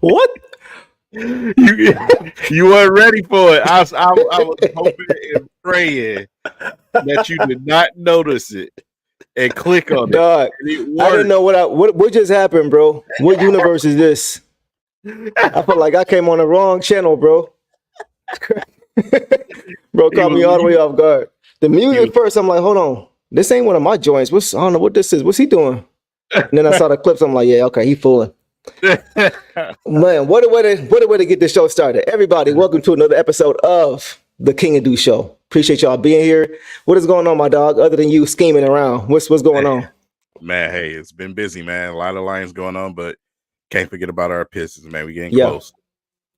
What? You weren't ready for it. I was hoping and praying that you did not notice it and click on it. Dog, I didn't know what just happened, bro. What universe is this? I felt like I came on the wrong channel, bro. Bro, caught me all the way off guard. The music first, I'm like, hold on. This ain't one of my joints. I don't know what this is. What's he doing? And then I saw the clips. I'm like, yeah, okay, he fooling. Man, what a way to get this show started. Everybody, welcome to another episode of the King and Do Show. Appreciate y'all being here. What is going on, my dog? Other than you scheming around, what's going on? Man, hey, it's been busy, man. A lot of lines going on, but can't forget about our Pistons, man. We getting close.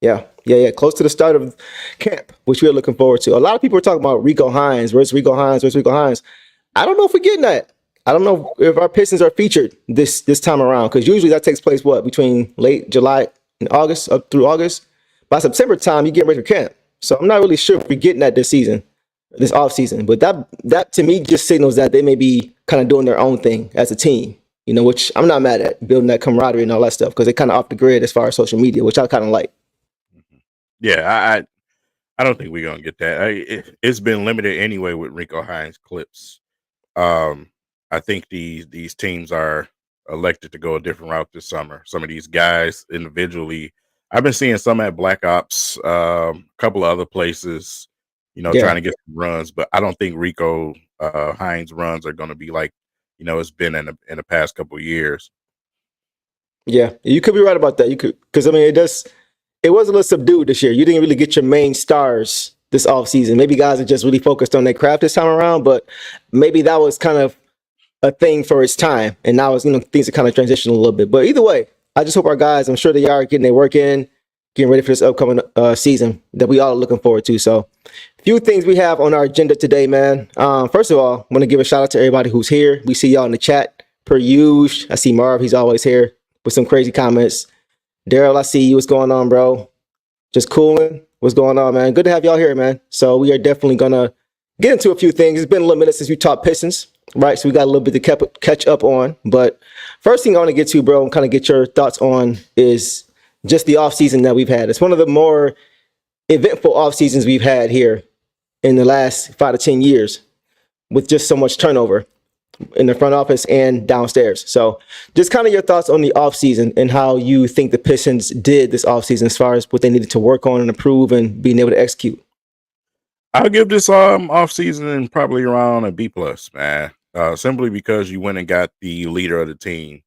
Yeah. Close to the start of camp, which we're looking forward to. A lot of people are talking about Rico Hines. Where's Rico Hines? I don't know if we're getting that. I don't know if our Pistons are featured this time around, because usually that takes place, between late July and August, up through August. By September time, you get ready for camp. So I'm not really sure if we're getting that this off season. But that to me just signals that they may be kind of doing their own thing as a team, which I'm not mad at, building that camaraderie and all that stuff, because they're kind of off the grid as far as social media, which I kind of like. Yeah, I don't think we're gonna get that. It's been limited anyway with Rico Hines clips. I think these teams are elected to go a different route this summer. Some of these guys individually, I've been seeing some at Black Ops, a couple of other places, trying to get some runs. But I don't think Rico Hines runs are going to be like, it's been in the past couple of years. Yeah, you could be right about that. You could, because it was a little subdued this year. You didn't really get your main stars this offseason. Maybe guys are just really focused on their craft this time around, but maybe that was kind of a thing for its time. And now things are kind of transitioning a little bit. But either way, I just hope our guys, I'm sure they are getting their work in, getting ready for this upcoming season that we all are looking forward to. So a few things we have on our agenda today, man. First of all, I want to give a shout out to everybody who's here. We see y'all in the chat per usual. I see Marv. He's always here with some crazy comments. Daryl, I see you. What's going on, bro? Just cooling. What's going on, man? Good to have y'all here, man. So we are definitely going to get into a few things. It's been a little minute since we talked Pistons, right? So we got a little bit to catch up on. But first thing I want to get to, bro, and kind of get your thoughts on is just the offseason that we've had. It's one of the more eventful offseasons we've had here in the last 5 to 10 years, with just so much turnover in the front office and downstairs. So just kind of your thoughts on the offseason and how you think the Pistons did this offseason as far as what they needed to work on and improve and being able to execute. I'll give this offseason probably around a B+, man. Simply because you went and got the leader of the team.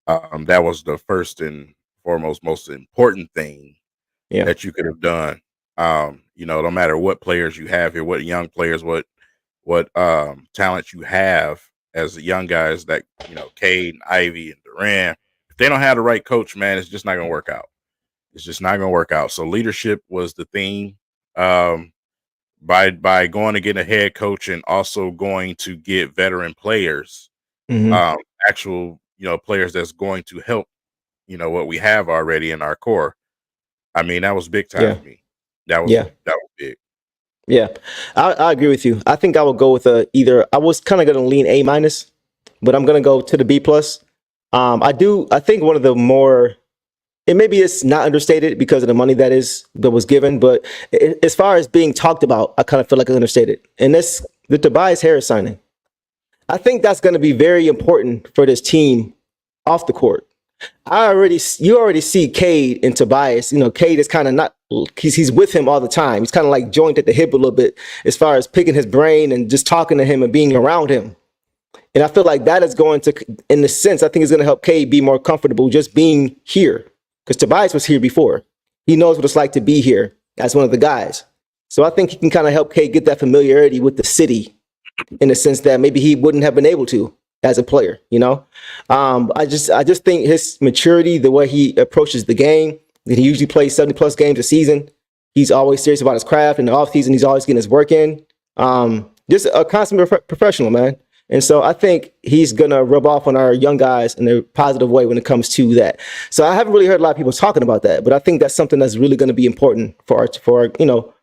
That was the first and foremost most important thing that you could have done. No matter what players you have here, what young players, what talent you have as the young guys that, Cade and Ivy and Durant, if they don't have the right coach, man, it's just not going to work out. It's just not going to work out. So leadership was the theme. By going to get a head coach and also going to get veteran players, actual, players that's going to help, what we have already in our core. I mean, that was big time for me. That was big. Yeah, I agree with you. I think I would go with either. I was kind of going to lean A-, but I'm going to go to the B+. I think one of the more, and maybe it's not understated because of the money that was given, but as far as being talked about, I kind of feel like it's understated. And that's the Tobias Harris signing. I think that's going to be very important for this team off the court. You already see Cade and Tobias. Cade is kind of not, he's with him all the time. He's kind of like joint at the hip a little bit as far as picking his brain and just talking to him and being around him. And I feel like that is going to, in a sense, I think it's going to help Cade be more comfortable just being here, because Tobias was here before. He knows what it's like to be here as one of the guys. So I think he can kind of help Cade get that familiarity with the city in a sense that maybe he wouldn't have been able to as a player, I just think his maturity, the way he approaches the game, that he usually plays 70+ games a season. He's always serious about his craft. In the offseason, he's always getting his work in. Just a consummate professional, man. And so I think he's going to rub off on our young guys in a positive way when it comes to that. So I haven't really heard a lot of people talking about that, but I think that's something that's really going to be important for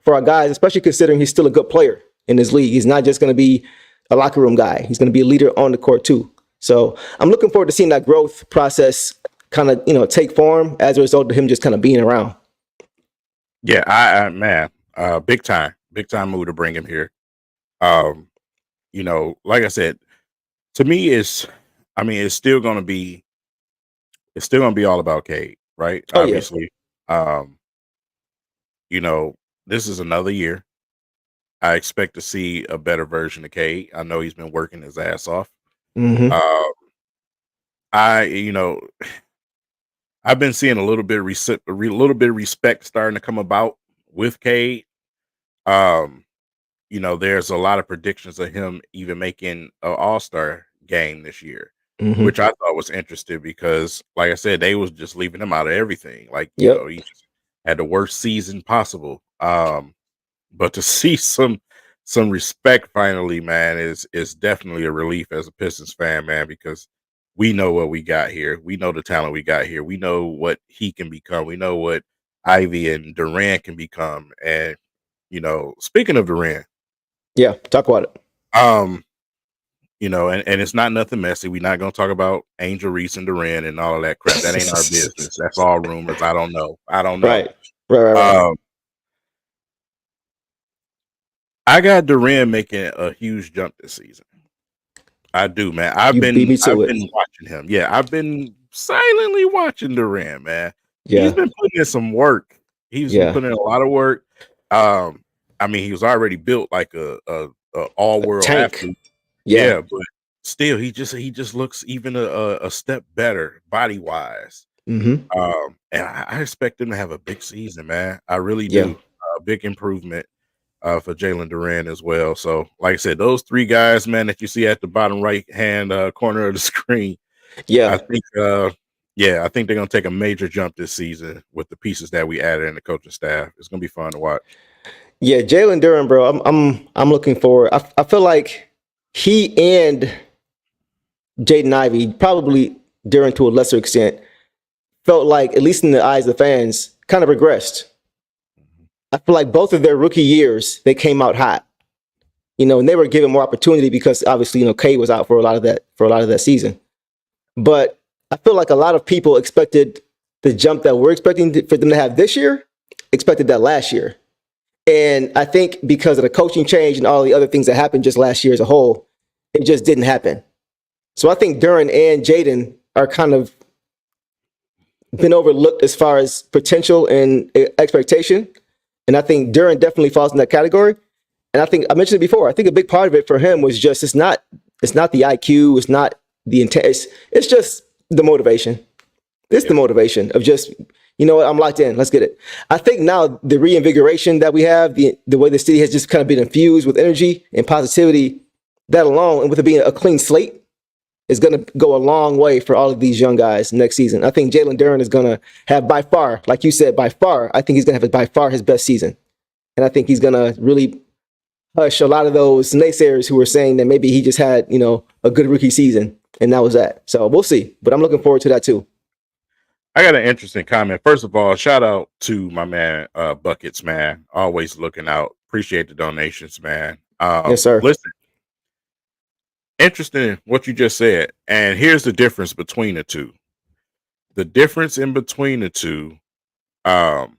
our guys, especially considering he's still a good player in this league. He's not just going to be a locker room guy. He's going to be a leader on the court too. So I'm looking forward to seeing that growth process kind of take form as a result of him just kind of being around. Yeah, man, big time move to bring him here. Um, like I said, to me, it's still gonna be all about Cade, right? Oh yeah. Obviously, um, you know, this is another year. I expect to see a better version of Cade. I know he's been working his ass off. Hmm. Um, I, I've been seeing a little bit of respect starting to come about with Cade. Um, there's a lot of predictions of him even making an All-Star game this year, Hmm. which I thought was interesting because, like I said, they was just leaving him out of everything. Like, Yep. he just had the worst season possible. But to see some respect finally, man, is definitely a relief as a Pistons fan, man, because we know what we got here. We know the talent we got here. We know what he can become. We know what Ivy and Durant can become. And speaking of Durant, Yeah. Talk about it. um, and it's not nothing messy. We're not gonna talk about Angel Reese and Durant and all of that crap. That ain't our business. That's all rumors. I don't know. I don't know. Right. Right. Um, I got Durant making a huge jump this season. I do, man. You beat me to I've it. been watching him. Yeah, I've been silently watching Durant, man. He's Yeah. been putting in some work. He's been Yeah. putting in a lot of work. He was already built like a all A world tank. athlete. Yeah. Yeah, but still, he just looks even a step better body wise. Hmm. And I expect him to have a big season, man. I really Yeah. do. A big improvement for Jalen Duran as well. So, like I said, those three guys, man, that you see at the bottom right hand corner of the screen, I Yeah. think, I think they're gonna take a major jump this season with the pieces that we added in the coaching staff. It's gonna be fun to watch. Yeah. Jalen Duran, bro. I'm looking forward. I feel like he and Jaden Ivey, probably Duran to a lesser extent, felt like, at least in the eyes of the fans, kind of regressed. I feel like both of their rookie years, they came out hot, and they were given more opportunity because obviously, K was out for a lot of that season. But I feel like a lot of people expected the jump that we're expecting for them to have this year, expected that last year. And I think because of the coaching change and all the other things that happened just last year as a whole, it just didn't happen. So I think Duran and Jaden are kind of been overlooked as far as potential and expectation. And I think Duran definitely falls in that category. And I think I mentioned it before. I think a big part of it for him was just it's not the IQ, it's not the intent, it's just the motivation. It's the motivation of just, what, I'm locked in. Let's get it. I think now the reinvigoration that we have, the way the city has just kind of been infused with energy and positivity, that alone, and with it being a clean slate, is going to go a long way for all of these young guys next season. I think Jalen Duran is going to have by far, like you said, by far, I think he's going to have by far his best season. And I think he's going to really hush a lot of those naysayers who were saying that maybe he just had, a good rookie season and that was that. So we'll see. But I'm looking forward to that too. I got an interesting comment. First of all, shout out to my man Buckets, man. Always looking out. Appreciate the donations, man. Yes, sir. Listen, interesting what you just said. And here's the difference between the two. The difference in between the two, um,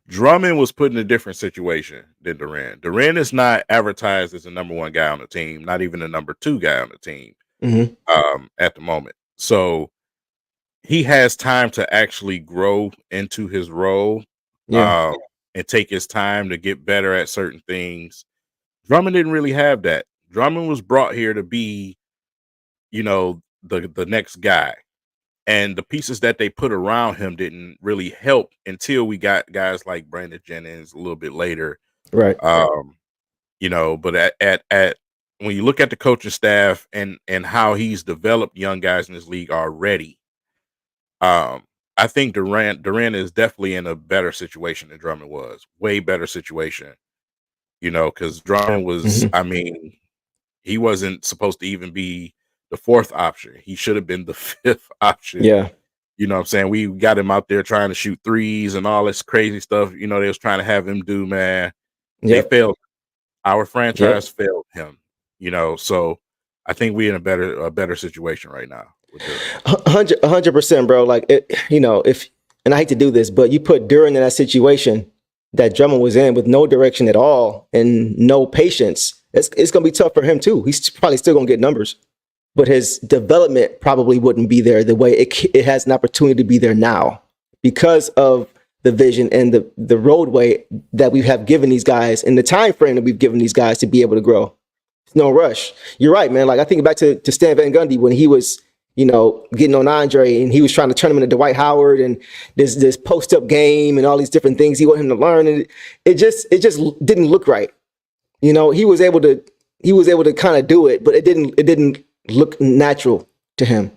Drummond was put in a different situation than Durant. Durant is not advertised as the number one guy on the team, not even the number two guy on the team Mm-hmm. at the moment. So he has time to actually grow into his role Yeah. um, and take his time to get better at certain things. Drummond didn't really have that. Drummond was brought here to be, the next guy. And the pieces that they put around him didn't really help until we got guys like Brandon Jennings a little bit later. Right. Um, but at when you look at the coaching staff and how he's developed young guys in this league already, I think Durant is definitely in a better situation than Drummond was. Way better situation, because Drummond was, Mm-hmm. he wasn't supposed to even be the fourth option. He should have been the fifth option. Yeah. You know what I'm saying? We got him out there trying to shoot threes and all this crazy stuff, they was trying to have him do, man. They Yep. failed. Our Yep. franchise failed him, so I think we're in a better situation right now with Duran. 100%, bro. Like, and I hate to do this, but you put Duran in that situation that Drummond was in with no direction at all and no patience. It's going to be tough for him too. He's probably still going to get numbers, but his development probably wouldn't be there the way it has an opportunity to be there now because of the vision and the roadway that we have given these guys and the time frame that we've given these guys to be able to grow. No rush. You're right, man. Like, I think back to Stan Van Gundy when he was, getting on Andre and he was trying to turn him into Dwight Howard and this post up game and all these different things he wanted him to learn, and it just didn't look right. He was able to kind of do it, but it didn't look natural to him.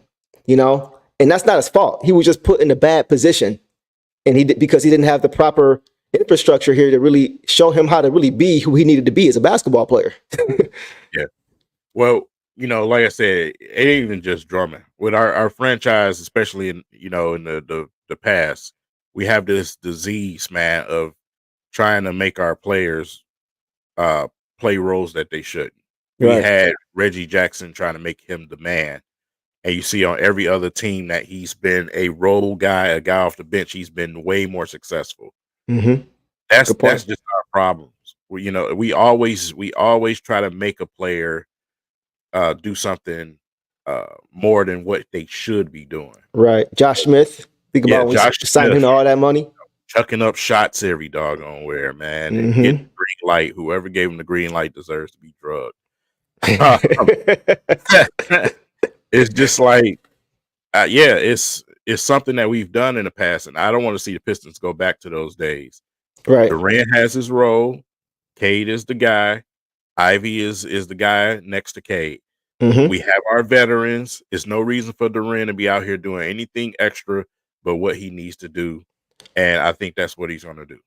And that's not his fault. He was just put in a bad position, and because he didn't have the proper infrastructure here to really show him how to really be who he needed to be as a basketball player. Yeah. Well, like I said, it ain't even just Drummond. With our franchise, especially in the past, we have this disease, man, of trying to make our players play roles that they shouldn't. We had Reggie Jackson trying to make him the man. And you see on every other team that he's been a role guy, a guy off the bench. He's been way more successful. Mm-hmm. That's just our problems. We always try to make a player do something more than what they should be doing. Right. Josh Smith. Think about when signing him all that money. Chucking up shots every doggone where, man. And getting the green light. Whoever gave him the green light deserves to be drugged. It's just like, it's something that we've done in the past, and I don't want to see the Pistons go back to those days. Right. Durant has his role. Cade is the guy. Ivy is the guy next to Cade. Mm-hmm. We have our veterans. There's no reason for Durant to be out here doing anything extra but what he needs to do, and I think that's what he's going to do.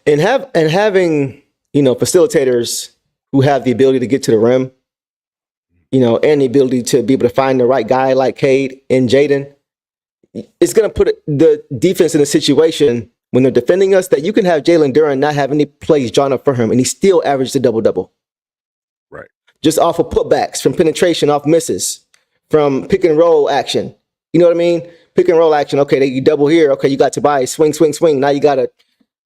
And having facilitators who have the ability to get to the rim, and the ability to be able to find the right guy like Cade and Jaden, it's going to put the defense in a situation when they're defending us that you can have Jalen Duren not have any plays drawn up for him, and he still averaged a double-double. Right. Just off of putbacks, from penetration, off misses, from pick and roll action. You know what I mean? Pick and roll action. Okay, you double here. Okay, you got Tobias, swing. Now you got a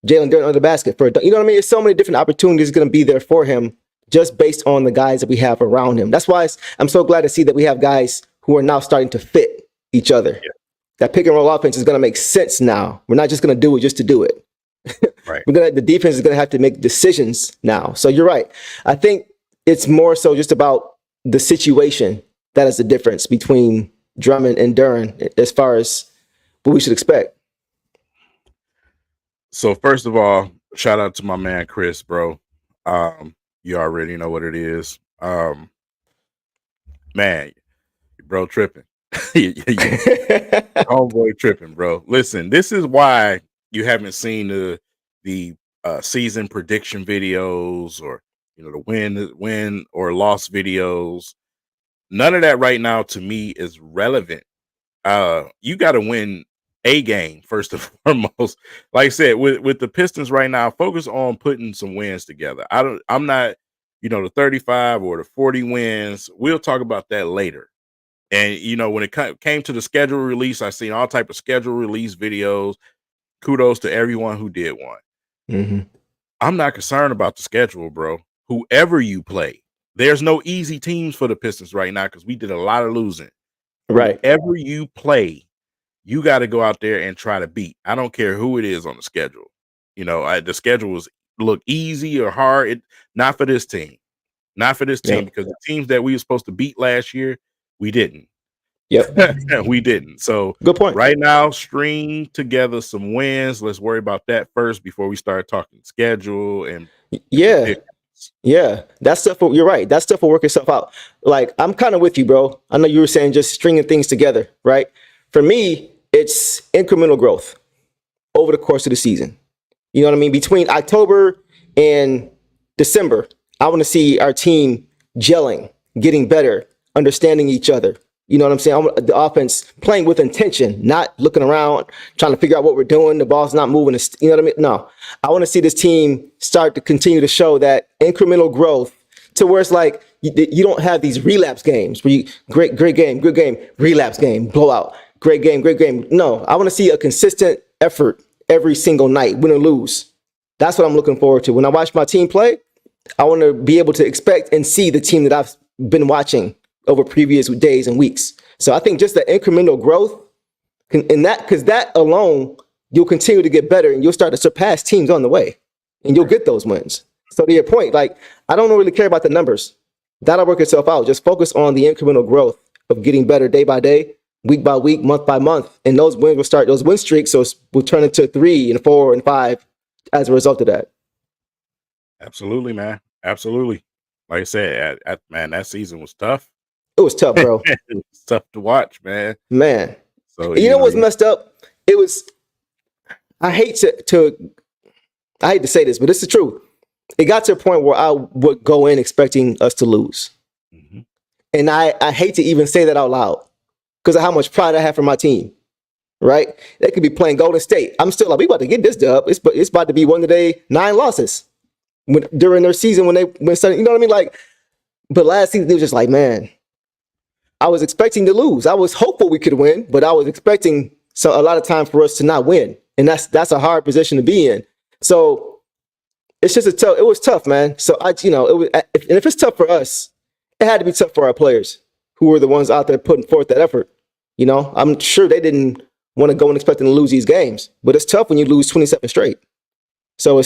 Jalen Duren under the basket. You know what I mean? There's so many different opportunities going to be there for him just based on the guys that we have around him. That's why I'm so glad to see that we have guys who are now starting to fit each other. Yeah. That pick and roll offense is going to make sense now. We're not just going to do it just to do it. Right. The defense is going to have to make decisions now. So you're right. I think it's more so just about the situation that is the difference between Drummond and Duren as far as what we should expect. So first of all, shout out to my man Chris, bro. You already know what it is. Man, bro, tripping. Homeboy tripping, bro. Listen, this is why you haven't seen the season prediction videos or the win or loss videos. None of that right now to me is relevant. You got to win a game first and foremost. Like I said, with the Pistons right now, focus on putting some wins together. I'm not, the 35 or the 40 wins. We'll talk about that later. And, when it came to the schedule release, I seen all type of schedule release videos. Kudos to everyone who did one. Mm-hmm. I'm not concerned about the schedule, bro. Whoever you play, there's no easy teams for the Pistons right now because we did a lot of losing. Right. Whoever you play, you got to go out there and try to beat. I don't care who it is on the schedule. The schedules look easy or hard. Not for this team. Not for this team because the teams that we were supposed to beat last year, we didn't. Yep. We didn't. So good point. Right now, string together some wins. Let's worry about that first before we start talking schedule and that stuff. You're right. That stuff will work itself out. Like, I'm kind of with you, bro. I know you were saying just stringing things together, right? For me, it's incremental growth over the course of the season. You know what I mean? Between October and December, I want to see our team gelling, getting better, understanding each other. You know what I'm saying? I want the offense playing with intention, not looking around, trying to figure out what we're doing. The ball's not moving. You know what I mean? No, I want to see this team start to continue to show that incremental growth to where it's like, you don't have these relapse games where you great game, good game, relapse game, blowout, great game, great game. No, I want to see a consistent effort every single night, win or lose. That's what I'm looking forward to. When I watch my team play, I want to be able to expect and see the team that I've been watching over previous days and weeks. So I think just the incremental growth in that, because that alone, you'll continue to get better and you'll start to surpass teams on the way and you'll get those wins. So to your point, like, I don't really care about the numbers. That'll work itself out. Just focus on the incremental growth of getting better day by day, week by week, month by month. And those wins will start, those win streaks will turn into 3 and 4 and 5 as a result of that. Absolutely, man. Absolutely. Like I said, man, that season was tough. It was tough, bro. It was tough to watch, man. Man. So you know what's messed up? It was, I hate to say this, but it's the truth. It got to a point where I would go in expecting us to lose. Mm-hmm. And I hate to even say that out loud because of how much pride I have for my team, right? They could be playing Golden State. I'm still like, we about to get this dub. It's about to be one of their 9 losses during their season when you know what I mean? Like, but last season, they was just like, man, I was expecting to lose. I was hopeful we could win, but I was expecting a lot of time for us to not win. And that's a hard position to be in. So it's just it was tough, man. So if it's tough for us, it had to be tough for our players who were the ones out there putting forth that effort. You know, I'm sure they didn't want to go and expecting to lose these games, but it's tough when you lose 27 straight. So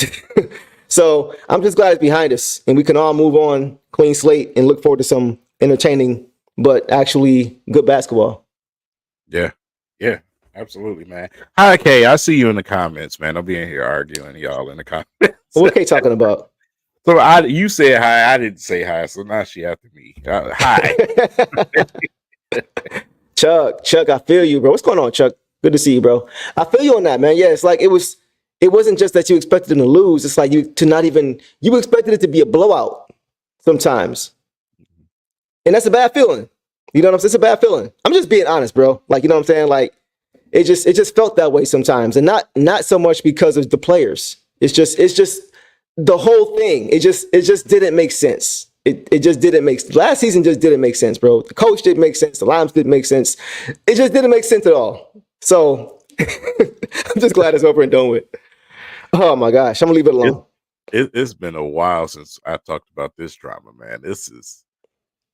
so I'm just glad it's behind us and we can all move on clean slate and look forward to some entertaining, but actually good basketball. Yeah. Yeah. Absolutely, man. Hi, Kay. I see you in the comments, man. I'll be in here arguing y'all in the comments. What Kay talking about? So you said hi. I didn't say hi. So now she after me. Hi. Chuck, I feel you, bro. What's going on, Chuck? Good to see you, bro. I feel you on that, man. Yeah, it's like it wasn't just that you expected them to lose. It's like you expected it to be a blowout sometimes. And that's a bad feeling. You know what I'm saying? It's a bad feeling. I'm just being honest, bro. Like, you know what I'm saying? Like, it just felt that way sometimes. And not so much because of the players. It's just the whole thing. It just didn't make sense. It just didn't make sense. Last season just didn't make sense, bro. The coach didn't make sense. The lines didn't make sense. It just didn't make sense at all. So I'm just glad it's over and done with. Oh my gosh. I'm gonna leave it alone. It's been a while since I talked about this drama, man. This is,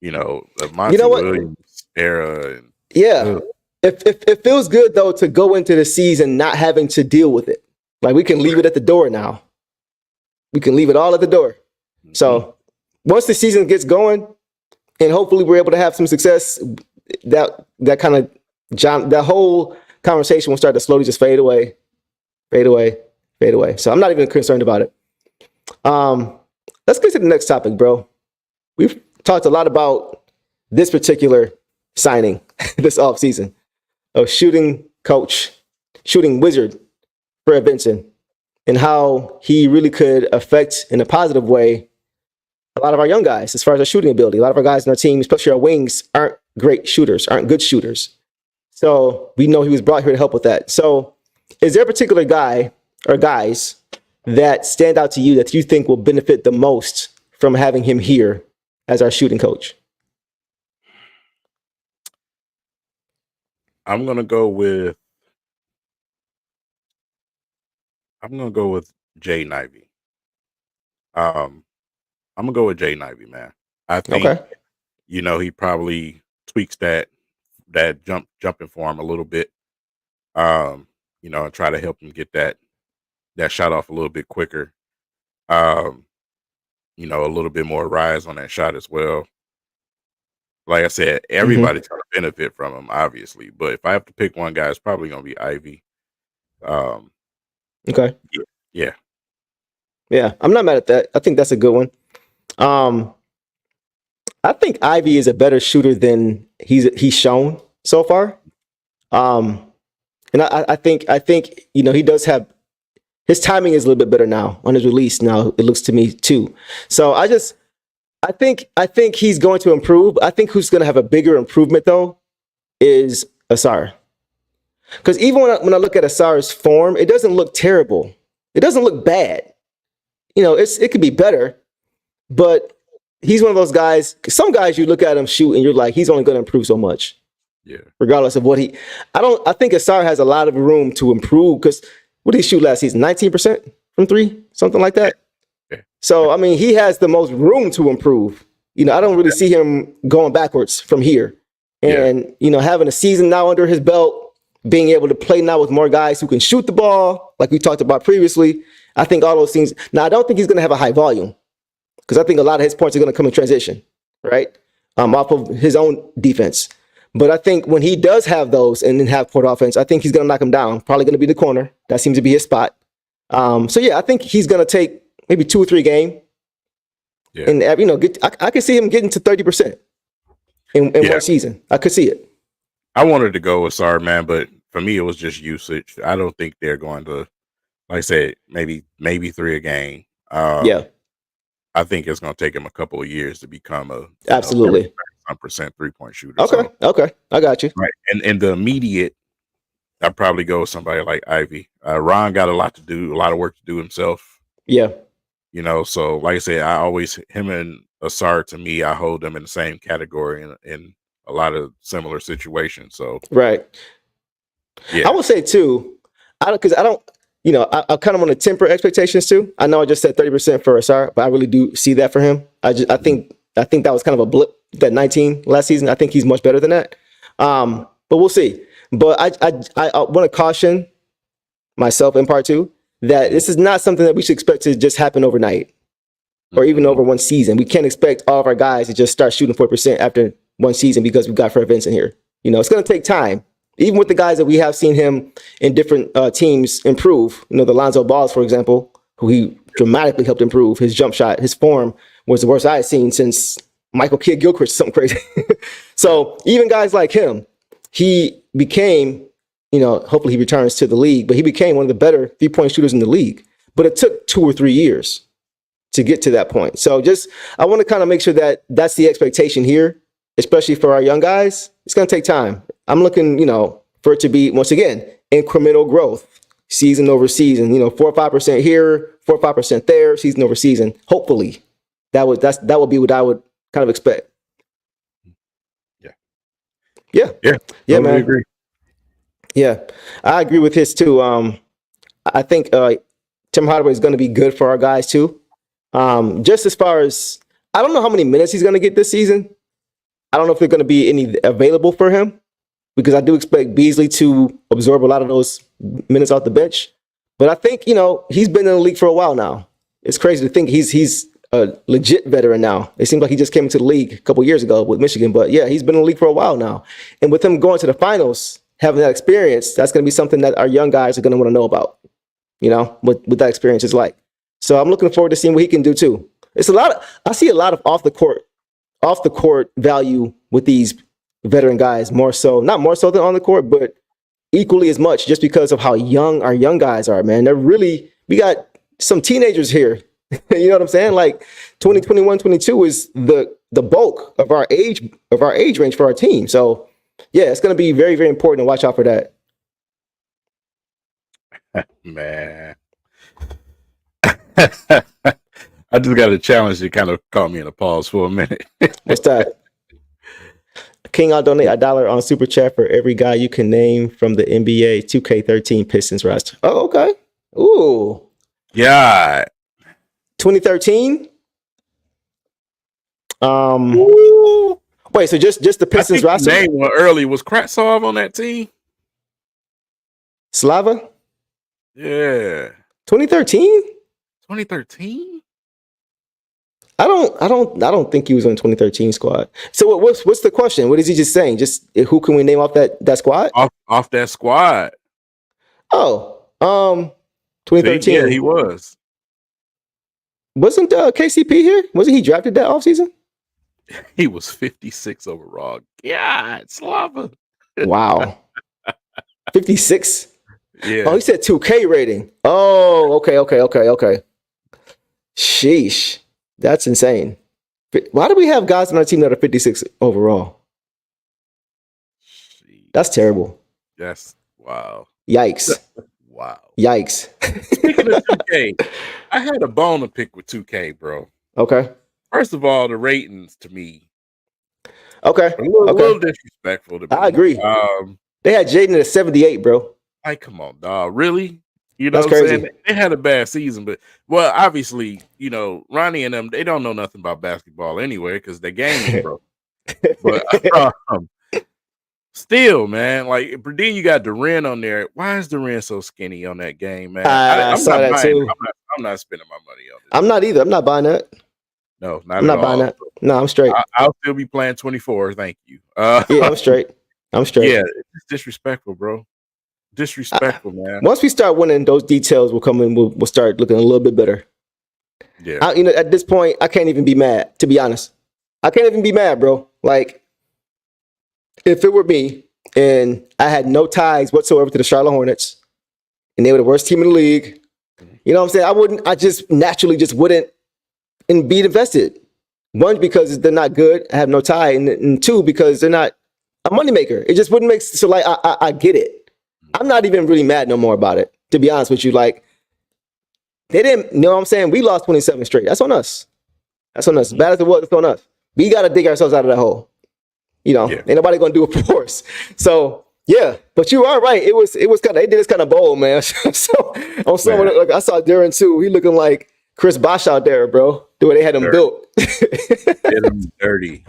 the Monty Williams era. And, yeah. It feels good, though, to go into the season not having to deal with it. Like, we can leave it at the door now. We can leave it all at the door. Mm-hmm. So once the season gets going and hopefully we're able to have some success, that whole conversation will start to slowly just fade away. So I'm not even concerned about it. Let's get to the next topic, bro. We've talked a lot about this particular signing this offseason. A shooting wizard, Fred Vinson, and how he really could affect in a positive way a lot of our young guys as far as their shooting ability. A lot of our guys in our team, especially our wings, aren't great shooters, aren't good shooters. So we know he was brought here to help with that. So is there a particular guy or guys that stand out to you that you think will benefit the most from having him here as our shooting coach? I'm gonna go with Jay Nivey. I'm gonna go with Jay Nivey, man. I think he probably tweaks that jumping form a little bit. And try to help him get that shot off a little bit quicker. A little bit more rise on that shot as well. Like I said, everybody's going to benefit from him, obviously. But if I have to pick one guy, it's probably going to be Ivy. Okay. Yeah. Yeah, I'm not mad at that. I think that's a good one. I think Ivy is a better shooter than he's shown so far. And I think he does have his timing is a little bit better now on his release. Now it looks to me too. So I think he's going to improve. I think who's going to have a bigger improvement though is Asar. Because even when I look at Asar's form, it doesn't look terrible. It doesn't look bad. It could be better, but he's one of those guys. Some guys you look at him shoot and you're like, he's only going to improve so much. Yeah. Regardless of what I think Asar has a lot of room to improve because what did he shoot last season? 19% from three, something like that. Yeah. So, I mean, he has the most room to improve. I don't really see him going backwards from here. And, having a season now under his belt, being able to play now with more guys who can shoot the ball, like we talked about previously, I think all those things. Now, I don't think he's going to have a high volume because I think a lot of his points are going to come in transition, right? Off of his own defense. But I think when he does have those and then have court offense, I think he's going to knock him down. Probably going to be the corner. That seems to be his spot. So, yeah, I think he's going to take maybe 2 or 3 game. Yeah. And, I could see him getting to 30% in one season. I could see it. I wanted to go with Sar, man, but for me, it was just usage. I don't think they're going to, like I said, maybe 3 a game. Yeah. I think it's going to take him a couple of years to become a absolutely 30% 3-point shooter. Okay, I got you. Right, and the immediate, I'd probably go with somebody like Ivy. Ron got a lot of work to do himself. Yeah, so like I said, him and Asar, to me, I hold them in the same category in a lot of similar situations. So right, yeah, I would say too, I kind of want to temper expectations too. I know I just said 30% for Asar, but I really do see that for him. I think that was kind of a blip, that 19 last season. I think he's much better than that. But we'll see. But I want to caution myself in part 2 that this is not something that we should expect to just happen overnight or even over one season. We can't expect all of our guys to just start shooting 4% after one season because we've got Fred Vincent here. It's going to take time. Even with the guys that we have seen him in different teams improve, the Lonzo Balls, for example, who he dramatically helped improve his jump shot. His form was the worst I had seen since Michael Kidd-Gilchrist, something crazy. So even guys like him, he became, hopefully he returns to the league, but he became one of the better 3-point shooters in the league. But it took 2 or 3 years to get to that point. So I want to kind of make sure that that's the expectation here, especially for our young guys. It's going to take time. I'm looking, for it to be, once again, incremental growth, season over season, 4 or 5% here, 4 or 5% there, season over season. Hopefully that would be what I would kind of expect. Yeah, totally, man. Agree. Yeah, I agree with his too. I think Tim Hardaway is going to be good for our guys too. Just as far as, I don't know how many minutes he's going to get this season. I don't know if there's going to be any available for him because I do expect Beasley to absorb a lot of those minutes off the bench. But I think, he's been in the league for a while now. It's crazy to think he's a legit veteran now. It seems like he just came into the league a couple years ago with Michigan. But yeah, he's been in the league for a while now. And with him going to the finals, having that experience, that's going to be something that our young guys are going to want to know about, what that experience is like. So I'm looking forward to seeing what he can do too. I see a lot of off the court value with these veteran guys, not more so than on the court, but equally as much just because of how young our young guys are, man. We got some teenagers here. You know what I'm saying? Like 2021, 22 is the bulk of our age range for our team. So yeah, it's going to be very, very important to watch out for that. Man. I just got a challenge that kind of caught me in a pause for a minute. What's that? King, I'll donate $1 on Super Chat for every guy you can name from the NBA 2K13 Pistons roster. Oh, okay. Ooh. Yeah. 2013? Ooh. Wait, so just the Pistons roster? The name early was Kratsov on that team. Slava? Yeah. 2013? 2013? I don't think he was on 2013 squad. So what's the question? What is he just saying? Just who can we name off that squad? Off that squad. Oh, 2013. See, yeah, he was. Wasn't KCP here? Wasn't he drafted that offseason? He was 56 overall. God, Slava. Wow. 56? Yeah. Oh, he said 2K rating. Oh, okay. Sheesh. That's insane. Why do we have guys on our team that are 56 overall? That's terrible. That's wow. Yikes. Wow. Yikes. Speaking of 2K, I had a bone to pick with 2K, bro. Okay. First of all, the ratings to me Okay. a little Okay. disrespectful to me. I agree. They had Jaden at 78, bro. Like, come on, dog. Really? You know That's what I'm saying? crazy. They had a bad season, but well, obviously, Ronnie and them, they don't know nothing about basketball anyway because their game is broke. But still, man, like then you got Duran on there. Why is Duran so skinny on that game, man? I I'm saw not that buying. too. I'm not spending my money on this. I'm not either. I'm not buying that. No, not I'm at not buying all. that. No, I'm straight. I'll still be playing 24. Thank you. Yeah, I'm straight. I'm straight. Yeah, it's disrespectful, bro. Disrespectful, man. Once we start winning, those details will come in. We'll start looking a little bit better. Yeah. At this point, I can't even be mad, to be honest. I can't even be mad, bro. Like, if it were me and I had no ties whatsoever to the Charlotte Hornets and they were the worst team in the league, you know what I'm saying? I just naturally just wouldn't and be invested. One, because they're not good, I have no tie, and two, because they're not a moneymaker. It just wouldn't make sense. So, like, I get it. I'm not even really mad no more about it, to be honest with you. Like, they didn't, you know what I'm saying? We lost 27 straight. That's on us. That's on us. Bad as it was, it's on us. We got to dig ourselves out of that hole. Ain't nobody going to do it for us. So, yeah, but you are right. It was kind of, they did this kind of bold, man. So, on someone, like, I saw Darren too. He looking like Chris Bosh out there, bro. The way they had him built. Did him dirty.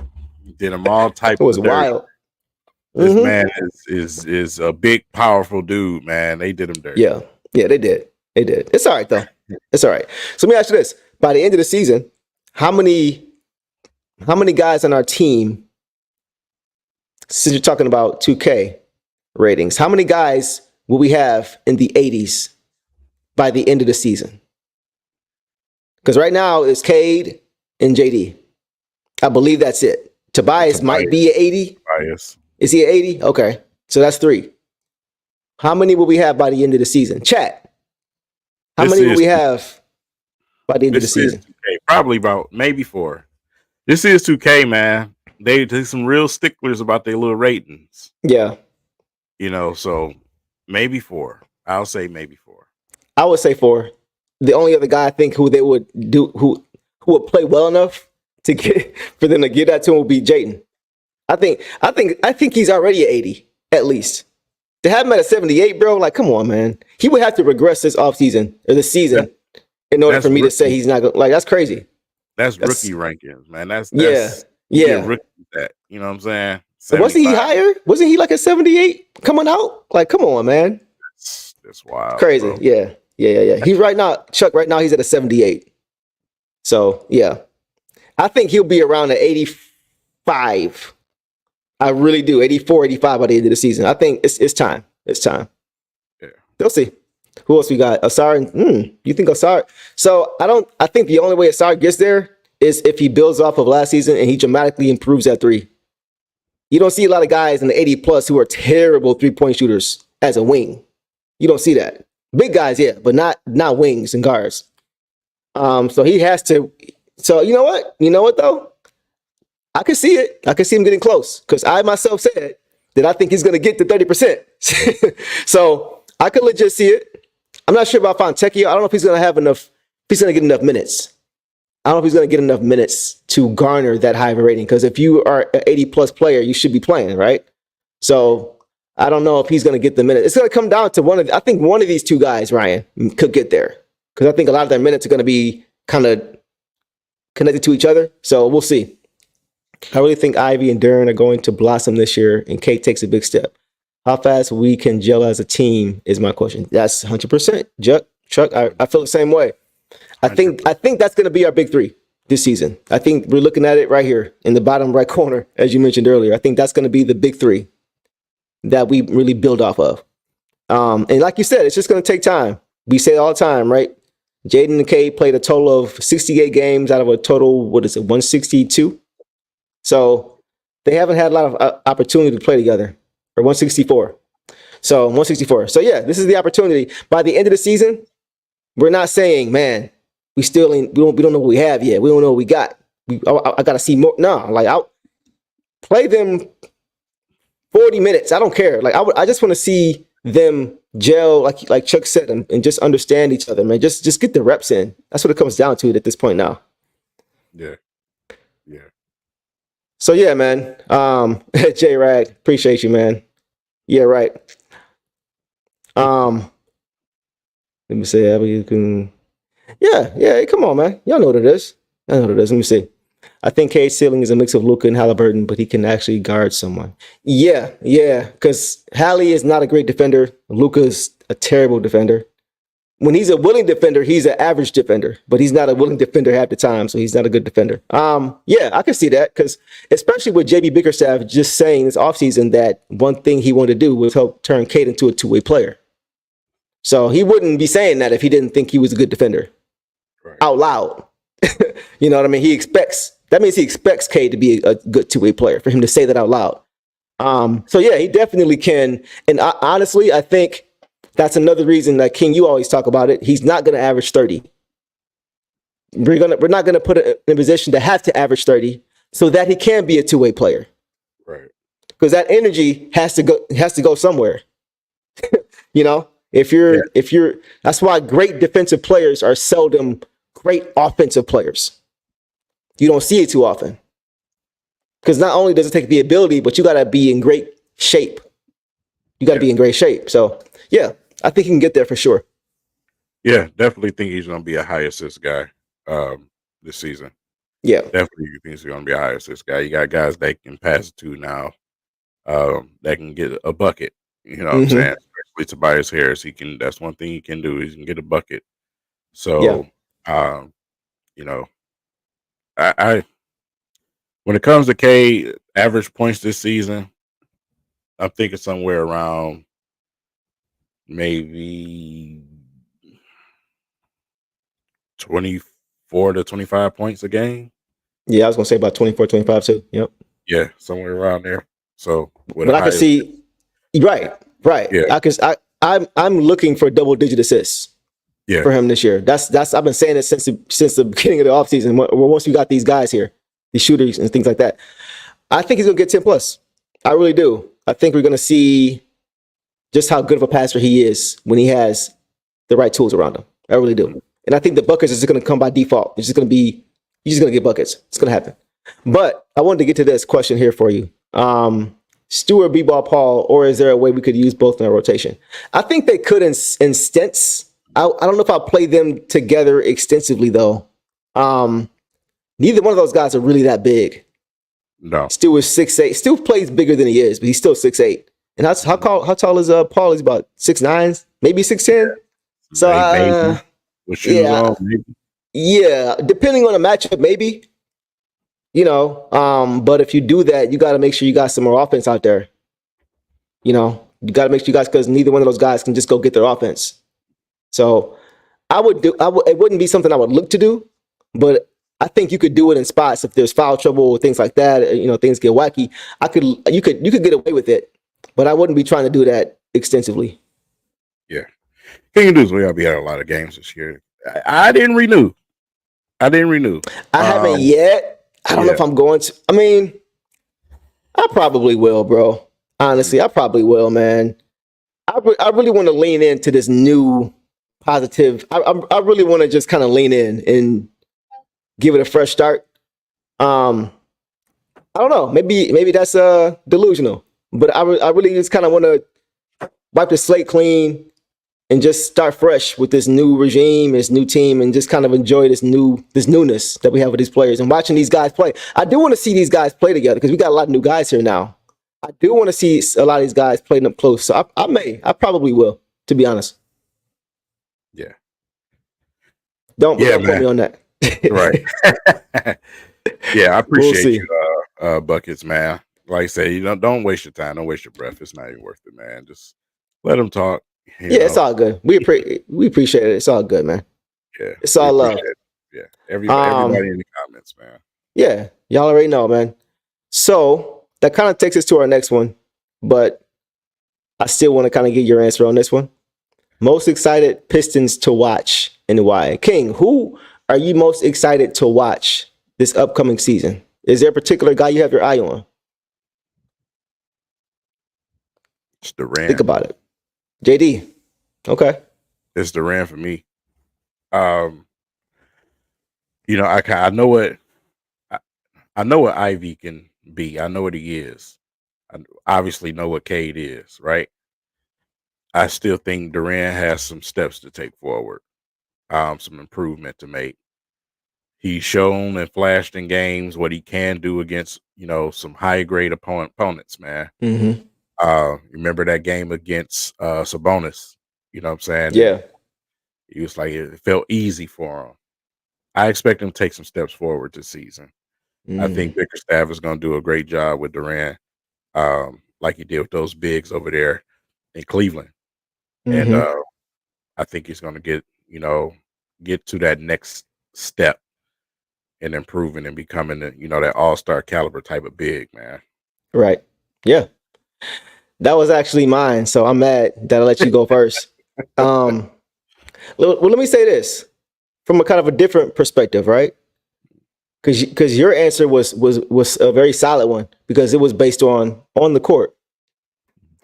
Did him all type It was of dirty. wild. This man is a big, powerful dude, man. They did him dirty. Yeah, they did. They did. It's all right, though. It's all right. So let me ask you this. By the end of the season, how many guys on our team, since you're talking about 2K ratings, how many guys will we have in the 80s by the end of the season? Because right now it's Cade and JD. I believe that's it. Tobias might be at 80. Tobias. Is he at 80? Okay. So that's 3. How many will we have by the end of the season? Chat. How many will we have by the end of the season? 2K. Probably about maybe 4. This is 2K, man. They some real sticklers about their little ratings. Yeah. So maybe 4. I'll say maybe 4. I would say 4. The only other guy I think who they would do who would play well enough to get for them to give that to him would be Jayden. I think he's already at 80 at least. To have him at a 78, bro, like, come on, man. He would have to regress this offseason or this season in order for me to say he's not going. Like, that's crazy. That's rookie rankings, man. That's rookie that. You know what I'm saying? 75. Wasn't he higher? Wasn't he like a 78 coming out? Like, come on, man. That's wild. Crazy. Bro. Yeah. He's right now, Chuck, right now he's at a 78. So, yeah. I think he'll be around the 85. I really do. 84, 85 by the end of the season. I think it's time. It's time. Yeah. They'll see. Who else we got? Asar. You think Asar? So I think the only way Asar gets there is if he builds off of last season and he dramatically improves at 3. You don't see a lot of guys in the 80 plus who are terrible 3-point shooters as a wing. You don't see that. Big guys, yeah, but not wings and guards. So he has to. So you know what? You know what though? I can see it. I can see him getting close because I myself said that I think he's going to get to 30%. So I could legit see it. I'm not sure about Fontecchio. I don't know if he's going to have enough. If he's going to get enough minutes. I don't know if he's going to get enough minutes to garner that high of a rating. Because if you are an 80-plus player, you should be playing, right? So I don't know if he's going to get the minutes. It's going to come down to I think one of these two guys, Ryan, could get there. Because I think a lot of their minutes are going to be kind of connected to each other. So we'll see. I really think Ivy and Duran are going to blossom this year, and Kate takes a big step. How fast we can gel as a team is my question. That's 100%. Chuck, I feel the same way. I think that's going to be our big 3 this season. I think we're looking at it right here in the bottom right corner, as you mentioned earlier. I think that's going to be the big 3 that we really build off of. And like you said, it's just going to take time. We say it all the time, right? Jaden and Kate played a total of 68 games out of a total, 162? So they haven't had a lot of opportunity to play together, or 164. So 164. So yeah, this is the opportunity. By the end of the season, we're not saying, man, we don't know what we have yet. We don't know what we got. I got to see more. No, like I'll play them 40 minutes. I don't care. Like I just want to see them gel, like Chuck said, and just understand each other, man. Just get the reps in. That's what it comes down to at this point now. Yeah. So yeah, man. J Rag, appreciate you, man. Yeah, right. Um, let me see how you can. Yeah, yeah. Come on, man. Y'all know what it is. I know what it is. Let me see. I think Cade's ceiling is a mix of Luca and Halliburton, but he can actually guard someone. Yeah, yeah. Because Hallie is not a great defender. Luca's a terrible defender. When he's a willing defender, he's an average defender, but he's not a willing defender half the time, so he's not a good defender. Yeah, I can see that because especially with JB Bickerstaff just saying this offseason that one thing he wanted to do was help turn Cade into a two-way player. So he wouldn't be saying that if he didn't think he was a good defender out loud. You know what I mean? That means he expects Cade to be a good two-way player for him to say that out loud. So yeah, he definitely can. And honestly, I think that's another reason that King, you always talk about it. He's not going to average 30. We're not going to put it in a position to have to average 30 so that he can be a two-way player. Right. Because that energy has to go somewhere. You know, if you're that's why great defensive players are seldom great offensive players. You don't see it too often. Because not only does it take the ability, but you got to be in great shape. You got to be in great shape. So, yeah, I think he can get there for sure. Yeah, definitely think he's going to be a high assist guy this season. Yeah. Definitely think he's going to be a high assist guy. You got guys that can pass it to now that can get a bucket. You know what I'm saying? Especially Tobias Harris. That's one thing he can do. He can get a bucket. So, you know, I when it comes to K average points this season, I'm thinking somewhere around maybe 24 to 25 points a game. Yeah, I was going to say about 24, 25 too. Yep. Yeah, somewhere around there. So, but I can see, right. Yeah. I'm looking for double-digit assists. Yeah. For him this year. That's I've been saying it since the beginning of the offseason. Once we got these guys here, these shooters and things like that, I think he's gonna get 10 plus. I really do. I think we're gonna see just how good of a passer he is when he has the right tools around him. I really do. And I think the buckets is just gonna come by default. It's just gonna be he's just gonna get buckets. It's gonna happen. But I wanted to get to this question here for you. Stewart, B-Ball, Paul, or is there a way we could use both in our rotation? I think they could in stints. I don't know if I'll play them together extensively though. Neither one of those guys are really that big. No. Stu is 6'8". Stu plays bigger than he is, but he's still 6'8". And how tall is Paul? He's about 6'9", maybe 6'10". So with shoes on, maybe. Yeah, depending on the matchup, maybe. You know, but if you do that, you got to make sure you got some more offense out there. You know, you got to make sure you guys, because neither one of those guys can just go get their offense. So it wouldn't be something I would look to do, but I think you could do it in spots if there's foul trouble or things like that. You know, things get wacky. You could get away with it, but I wouldn't be trying to do that extensively. Yeah, thing to do is we gotta be at a lot of games this year. I didn't renew. I haven't yet. I don't know if I'm going to. I mean, I probably will, bro. Honestly, I probably will, man. I really want to lean into this new positive. I really want to just kind of lean in and give it a fresh start. I don't know. Maybe that's delusional, but I really just kind of want to wipe the slate clean and just start fresh with this new regime, this new team, and just kind of enjoy this newness that we have with these players and watching these guys play. I do want to see these guys play together because we got a lot of new guys here now. I do want to see a lot of these guys playing up close. So I probably will, to be honest. Yeah. Don't put me on that. Right. Yeah, I appreciate you, Buckets, man. Like I say, don't waste your time. Don't waste your breath. It's not even worth it, man. Just let them talk. It's all good. We appreciate it. It's all good, man. Yeah. It's all love. Yeah. Everybody in the comments, man. Yeah. Y'all already know, man. So that kind of takes us to our next one, but I still want to kind of get your answer on this one. Most excited Pistons to watch and why? King, who are you most excited to watch this upcoming season? Is there a particular guy you have your eye on? It's Durant. Think about it. JD. Okay. It's Durant for me. I know what Ivy can B. I know what he is. I obviously know what Cade is, right? I still think Durant has some steps to take forward, some improvement to make. He's shown and flashed in games what he can do against, some high grade opponents, man. Mm-hmm. Remember that game against Sabonis? You know what I'm saying? And Yeah. he was like, it felt easy for him. I expect him to take some steps forward this season. I think Bickerstaff is going to do a great job with Durant, like he did with those bigs over there in Cleveland. And Mm-hmm. I think he's going to get to that next step in improving and becoming that all-star caliber type of big, man. Right. Yeah. That was actually mine, so I'm mad that I let you go first. Well, let me say this from a kind of a different perspective, right? Because your answer was a very solid one because it was based on the court.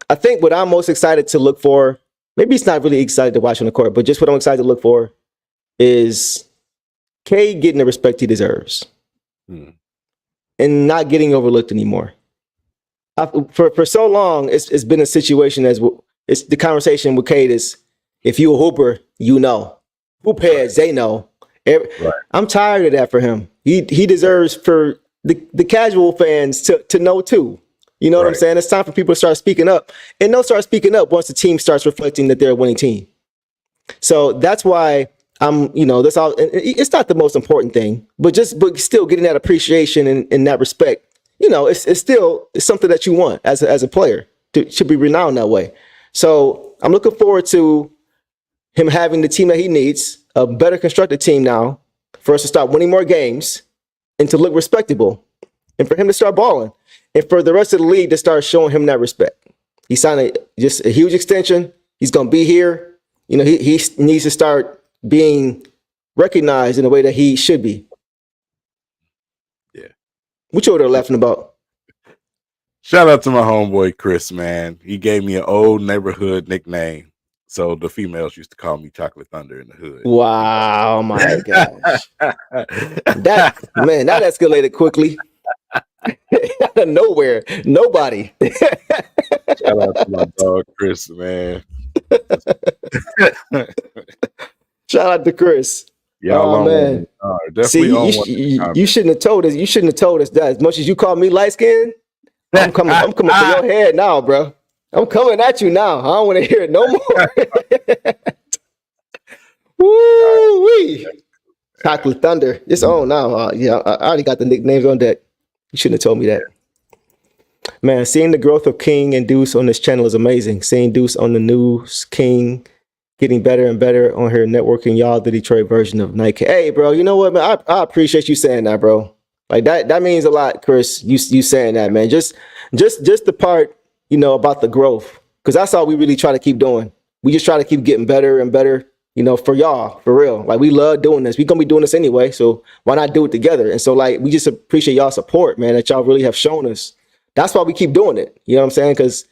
I think what I'm most excited to look for, maybe it's not really excited to watch on the court, but just what I'm excited to look for is Cade getting the respect he deserves and not getting overlooked anymore. For so long, it's been a situation it's the conversation with Cade is, if you a hooper, you know. Hoop heads, they know. Right. I'm tired of that for him. He deserves for the casual fans to know too. You know what I'm saying? It's time for people to start speaking up. And they'll start speaking up once the team starts reflecting that they're a winning team. So that's why that's all. It's not the most important thing, but still getting that appreciation and that respect. It's still something that you want as a player to be renowned that way. So I'm looking forward to him having the team that he needs, a better constructed team now, for us to start winning more games and to look respectable, and for him to start balling, and for the rest of the league to start showing him that respect. He signed just a huge extension. He's going to be here. He needs to start being recognized in a way that he should be. Yeah. What you over there laughing about? Shout out to my homeboy Chris, man. He gave me an old neighborhood nickname. So the females used to call me Chocolate Thunder in the hood. Wow, my gosh. That escalated quickly. Out of nowhere. Nobody. Shout out to my dog Chris, man. Shout out to Chris. Y'all man. Definitely you shouldn't have told us. You shouldn't have told us that. As much as you call me light skinned, I'm coming for your head now, bro. I'm coming at you now. I don't want to hear it no more. Woo-wee. Chocolate Thunder. It's on now. I already got the nicknames on deck. You shouldn't have told me that. Man, seeing the growth of King and Deuce on this channel is amazing. Seeing Deuce on the news, King getting better and better on her networking, y'all, the Detroit version of Nike. Hey, bro, you know what, man? I appreciate you saying that, bro. Like that means a lot, Chris. You saying that, man. Just the part, about the growth. Because that's all we really try to keep doing. We just try to keep getting better and better, for y'all, for real. Like, we love doing this. We're going to be doing this anyway, so why not do it together? And so, like, we just appreciate y'all support, man, that y'all really have shown us. That's why we keep doing it. You know what I'm saying? Because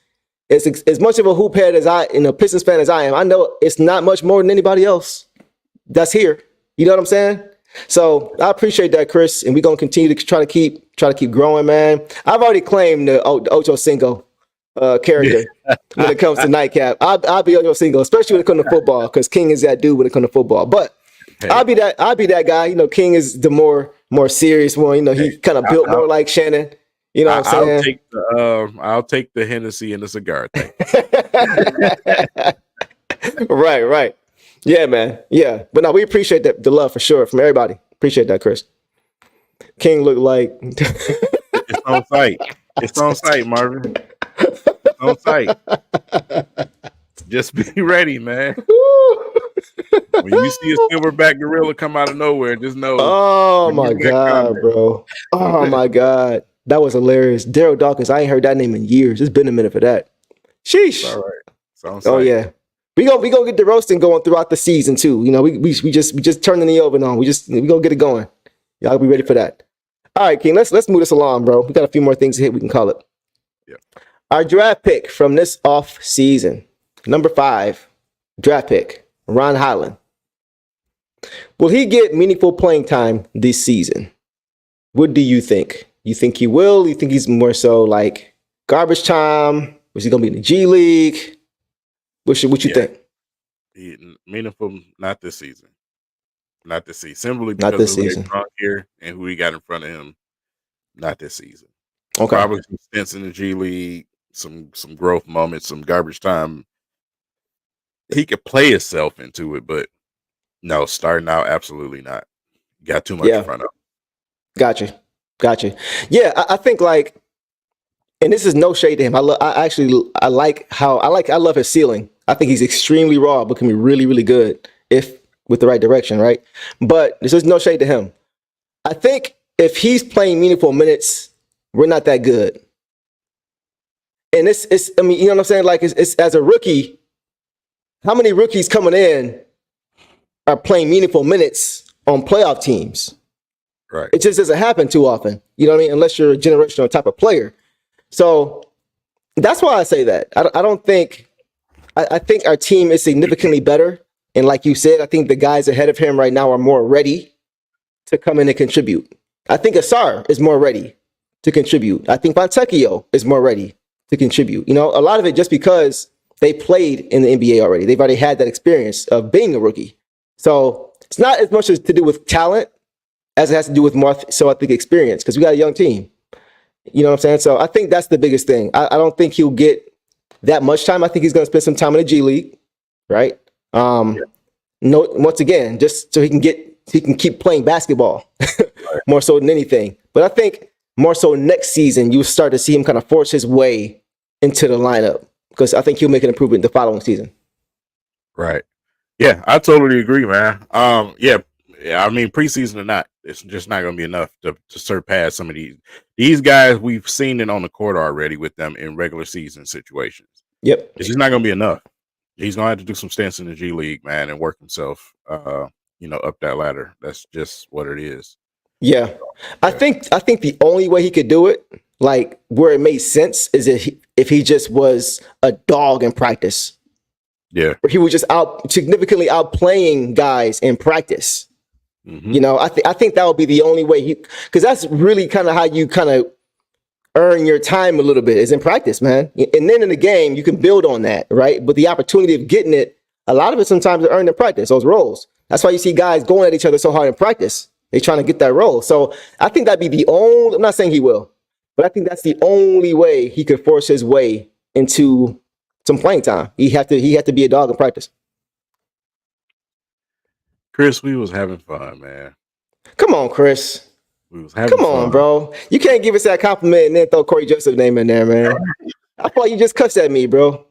it's as much of a hoop head as a Pistons fan as I am. I know it's not much more than anybody else that's here. You know what I'm saying? So I appreciate that, Chris, and we're going to continue to try to keep growing, man. I've already claimed the Ocho Cinco character when it comes to Nightcap. I'll be Ocho Cinco, especially when it comes to football, because King is that dude when it comes to football. But I'll be that guy. King is the more serious one. He kind of built more like Shannon. You know what I'm saying? I'll take the Hennessy and the cigar thing. Right. Yeah, man. Yeah. But no, we appreciate the love for sure from everybody. Appreciate that, Chris. King looked like it's on site. It's on site, Marvin. It's on site. Just be ready, man. When you see a silverback gorilla come out of nowhere, just know. Oh my God, bro. Oh my God. That was hilarious. Daryl Dawkins, I ain't heard that name in years. It's been a minute for that. Sheesh. All right. Oh yeah. We gonna get the roasting going throughout the season too. We just turning the oven on. We gonna get it going. Y'all be ready for that. All right, King. Let's move this along, bro. We got a few more things to hit. We can call it. Yeah. Our draft pick from this off season, number 5, draft pick, Ron Holland. Will he get meaningful playing time this season? What do you think? You think he will? You think he's more so like garbage time? Was he gonna be in the G League? What you think? Meaningful, not this season. Not this season. Simply Not because this of who they season. brought here and who he got in front of him. Not this season. Okay. Probably some stints in the G League, some growth moments, some garbage time. He could play himself into it, but no, starting out, absolutely not. Got too much in Yeah. front of him. Gotcha. Yeah, I think like, and this is no shade to him. I love his ceiling. I think he's extremely raw, but can be really, really good if with the right direction, right? But this is no shade to him. I think if he's playing meaningful minutes, we're not that good. And it's I mean, you know what I'm saying? Like it's as a rookie, how many rookies coming in are playing meaningful minutes on playoff teams? Right. It just doesn't happen too often. You know what I mean? Unless you're a generational type of player. So that's why I say that. I don't think I think our team is significantly better. And like you said, I think the guys ahead of him right now are more ready to come in and contribute. I think Asar is more ready to contribute. I think Fontecchio is more ready to contribute. You know, a lot of it just because they played in the NBA already. They've already had that experience of being a rookie. So it's not as much as to do with talent as it has to do with more so I think experience because we got a young team. You know what I'm saying? So I think that's the biggest thing. I don't think he'll get that much time. I think he's going to spend some time in the G League, right? No, once again, just so he can keep playing basketball more so than anything. But I think more so next season you'll start to see him kind of force his way into the lineup because I think he'll make an improvement the following season. Right. Yeah, I totally agree, man. Yeah. I mean, preseason or not, it's just not going to be enough to surpass some of these guys. We've seen it on the court already with them in regular season situations. Yep. It's just not going to be enough. He's going to have to do some stints in the G League, man, and work himself, up that ladder. That's just what it is. Yeah. I think the only way he could do it, like where it made sense, is if he just was a dog in practice. Yeah. Where he was just significantly outplaying guys in practice. Mm-hmm. You know, I think that would be the only way because that's really kind of how you kind of earn your time a little bit is in practice, man. And then in the game, you can build on that, right? But the opportunity of getting it, a lot of it sometimes is earned in practice, those roles. That's why you see guys going at each other so hard in practice. They're trying to get that role. So I think that'd be the only, I'm not saying he will, but I think that's the only way he could force his way into some playing time. He had to be a dog in practice. Chris, we was having fun, man. Come on, Chris. We was having Come on, fun. bro. You can't give us that compliment and then throw Corey Joseph name in there, man. I thought you just cussed at me, bro.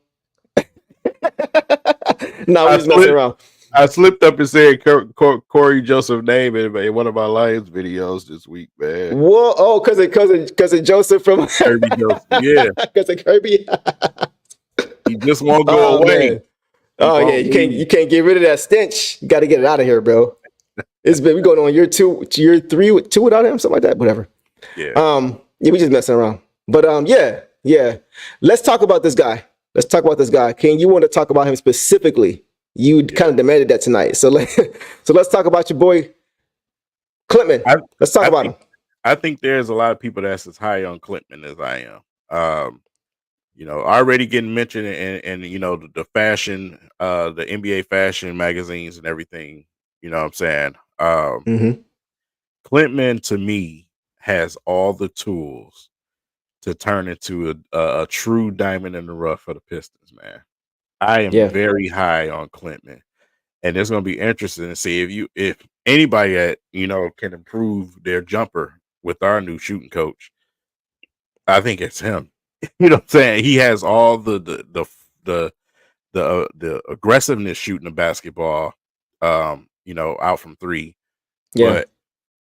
No, we're just messing around. I slipped up and said Corey Joseph name in one of my Lions videos this week, man. Whoa! Oh, because of Joseph from Kirby Joseph, yeah. Because of Kirby. He just won't go away. Man. Oh yeah, you can't get rid of that stench. You got to get it out of here, bro. It's been we going on year 2, year 3, 2 without him, something like that. Whatever. Yeah. Yeah, we just messing around. But yeah. Let's talk about this guy. King, you want to talk about him specifically? You kind of demanded that tonight. So let's talk about your boy Clintman. Let's talk about him. I think there's a lot of people that's as high on Clintman as I am. Already getting mentioned in the fashion, the NBA fashion magazines and everything. You know what I'm saying? Clintman to me has all the tools to turn into a true diamond in the rough for the Pistons, man. I am very high on Clintman, and it's going to be interesting to see if anybody that can improve their jumper with our new shooting coach. I think it's him. You know what I'm saying? He has all the aggressiveness shooting the basketball, out from three. Yeah. But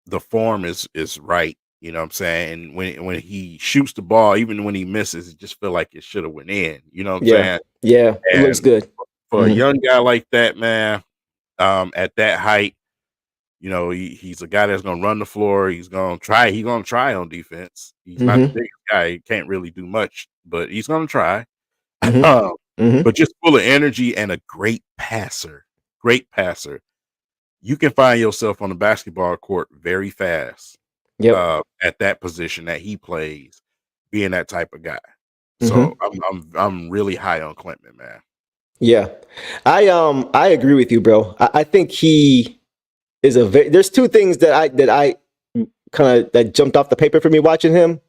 the form is right. You know what I'm saying? And when he shoots the ball, even when he misses, it just feel like it should have went in. You know what I'm saying? Yeah, it looks good. For a young guy like that, man, at that height, he's a guy that's gonna run the floor. He's gonna try on defense. He's not the biggest guy. He can't really do much, but he's gonna try. But just full of energy and a great passer. You can find yourself on the basketball court very fast. Yep. at that position that he plays, being that type of guy. So Hmm. I'm really high on Clinton, man. Yeah. I agree with you, bro. I think he is there's two things that I kind of that jumped off the paper for me watching him.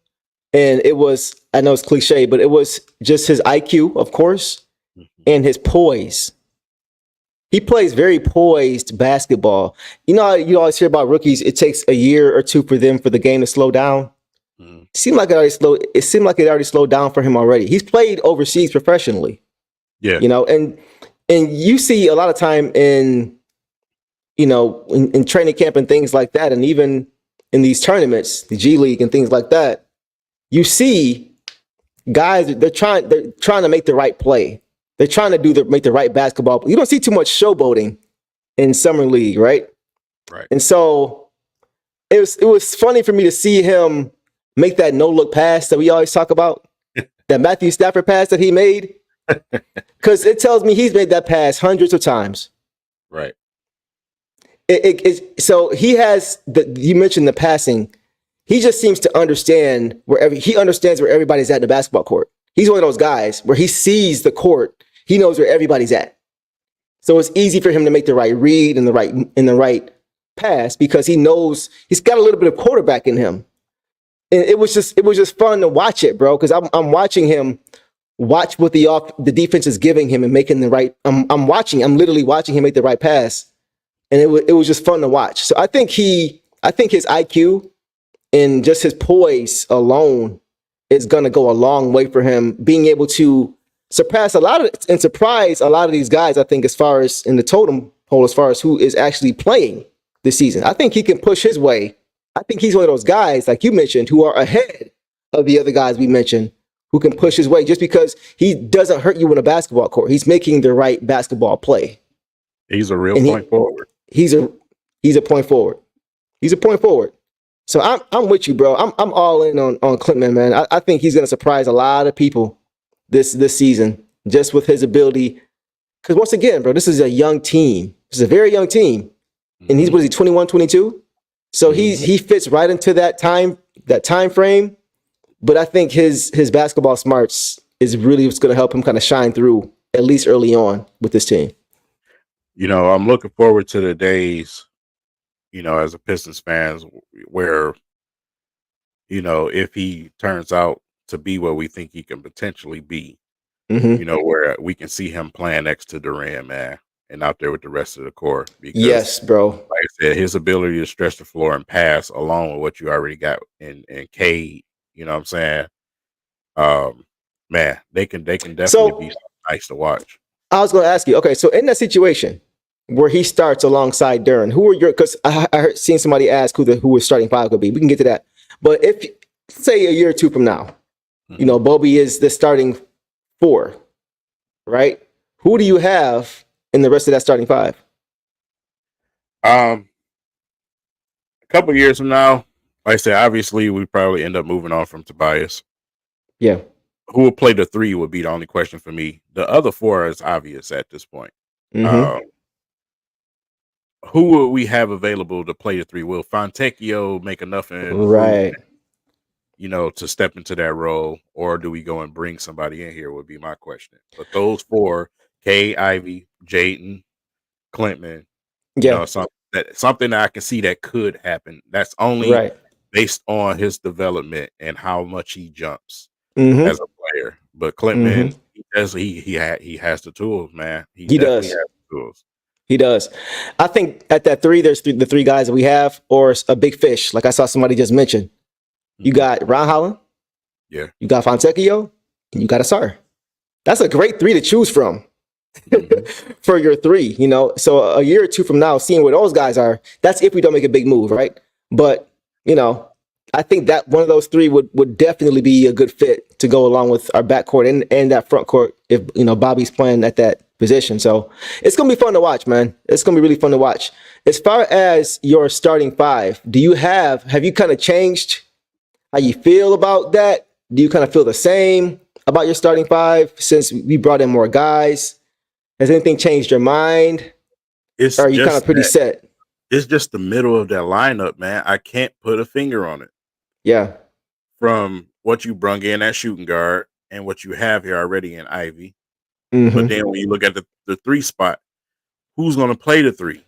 And it was, I know it's cliche, but it was just his IQ, of course, Mhm, and his poise. He plays very poised basketball. You know, you always hear about rookies. It takes a year or two for them for the game to slow down. mhm. It seemed like it already slowed down for him already. He's played overseas professionally, Yeah. you know, and you see a lot of time in in training camp and things like that, and even in these tournaments, the G League and things like that. You see guys they're trying to make the right play. They're trying to make the right basketball. You don't see too much showboating in summer league, right? Right. And so it was funny for me to see him make that no look pass that we always talk about, that Matthew Stafford pass that he made, because it tells me he's made that pass hundreds of times. Right. So he has you mentioned the passing. He just seems to understand he understands where everybody's at in the basketball court. He's one of those guys where he sees the court. He knows where everybody's at. So it's easy for him to make the right read and the right pass because he knows he's got a little bit of quarterback in him. And it was just fun to watch it, bro, because I'm watching him watch what the defense is giving him and making the right. I'm literally watching him make the right pass, and it was just fun to watch. So I think his IQ and just his poise alone is going to go a long way for him being able to surpass surprise a lot of these guys. I think as far as in the totem pole, as far as who is actually playing this season, I think he can push his way. I think he's one of those guys, like you mentioned, who are ahead of the other guys we mentioned, who can push his way just because he doesn't hurt you in a basketball court. He's making the right basketball play, He's a real and point forward. he's a point forward. He's a point forward. So I'm with you, bro. I'm all in on Clinton, man. I think he's going to surprise a lot of people this season just with his ability. Because once again, bro, this is a young team. This is a very young team, and he's Mhm, what is he 21, 22? So mhm. he fits right into that time frame. But I think his basketball smarts is really what's going to help him kind of shine through at least early on with this team. I'm looking forward to the days, as a Pistons fans, where if he turns out to be what we think he can potentially be, Hmm. where we can see him playing next to Durant, man, and out there with the rest of the core. Because, Yes, bro. like I said, his ability to stretch the floor and pass, along with what you already got in Cade, you know what I'm saying? Um, man, they can definitely be So nice to watch. I was going to ask you. Okay, so in that situation where he starts alongside Duran, who are your? Because I heard seen somebody ask who his starting five could be. We can get to that. But if say a year or two from now, Mhm. Bobby is the starting four, right? Who do you have in the rest of that starting five? Um, a couple years from now, like I said, obviously we probably end up moving on from Tobias. Yeah. Who will play the three would be the only question for me. The other four is obvious at this point. Mm-hmm. Um, who will we have available to play the three? Will Fontecchio make enough improvement, Right. to step into that role, or do we go and bring somebody in here? Would be my question. But those four, Kay, Ivy, Jayden, Clinton, Yeah. something that I can see that could happen. That's only Right. based on his development and how much he jumps as Mm-hmm. a player. But Clinton, Mm-hmm. he has the tools, man. He He definitely does. has the tools. He does. I think at that three, there's the three guys that we have, or a big fish, like I saw somebody just mention. You Mhm. got Ron Holland, Yeah. you got Fontecchio, and you got Asar. That's a great three to choose from Mhm. for your three. So a year or two from now, seeing where those guys are, that's if we don't make a big move, right? But you know, I think that one of those three would definitely be a good fit to go along with our backcourt and that front court if Bobby's playing at that position. So it's gonna be fun to watch, man. It's gonna be really fun to watch. As far as your starting five, have you kind of changed how you feel about that? Do you kind of feel the same about your starting five since we brought in more guys? Has anything changed your mind? It's Or are you kind of just pretty that set? It's just the middle of that lineup, man. I can't put a finger on it. Yeah. From what you brung in at shooting guard and what you have here already in Ivy. But Mm-hmm. then when you look at the 3 spot, who's going to play the 3?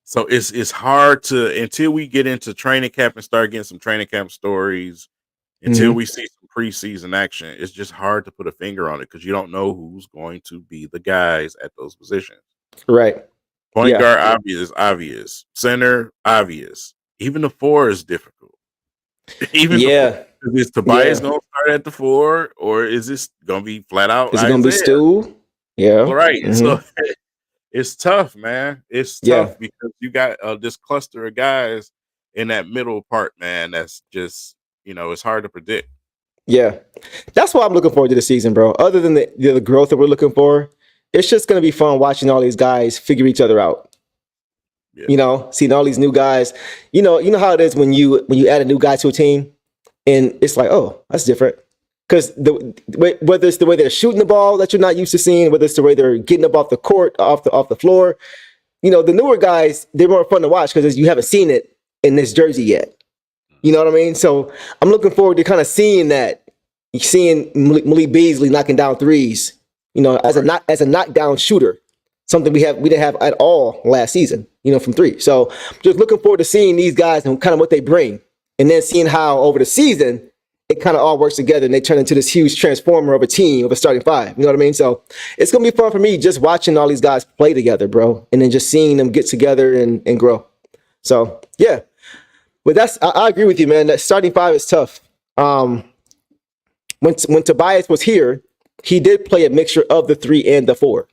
So it's hard to, until we get into training camp and start getting some training camp stories, until Mm-hmm. we see some preseason action, it's just hard to put a finger on it because you don't know who's going to be the guys at those positions. Right. Point Yeah. guard, obvious. Center, obvious. Even the 4 is difficult. Even the 4. Yeah. Is Tobias Yeah. going to start at the 4, or is this going to be flat out Is it gonna be Isaiah? Stu? Yeah. Right. So Mm-hmm. it's tough, man. It's Yeah. tough because you got this cluster of guys in that middle part, man. That's just, it's hard to predict. Yeah. That's what I'm looking forward to the season, bro. Other than the growth that we're looking for, it's just gonna be fun watching all these guys figure each other out. Yeah. Seeing all these new guys. You know how it is when you add a new guy to a team, and it's like, oh, that's different. Because whether it's the way they're shooting the ball that you're not used to seeing, whether it's the way they're getting up off the court, off the floor, the newer guys, they're more fun to watch because you haven't seen it in this jersey yet. You know what I mean? So I'm looking forward to kind of seeing that, seeing Malik Beasley knocking down threes, as a knockdown shooter, something we didn't have at all last season, from three. So just looking forward to seeing these guys and kind of what they bring, and then seeing how over the season it kind of all works together and they turn into this huge transformer of a team, of a starting 5. You know what I mean? So it's gonna be fun for me just watching all these guys play together, bro, and then just seeing them get together and grow. So yeah. But I agree with you, man. That starting 5 is tough. When Tobias was here, he did play a mixture of the 3 and the 4.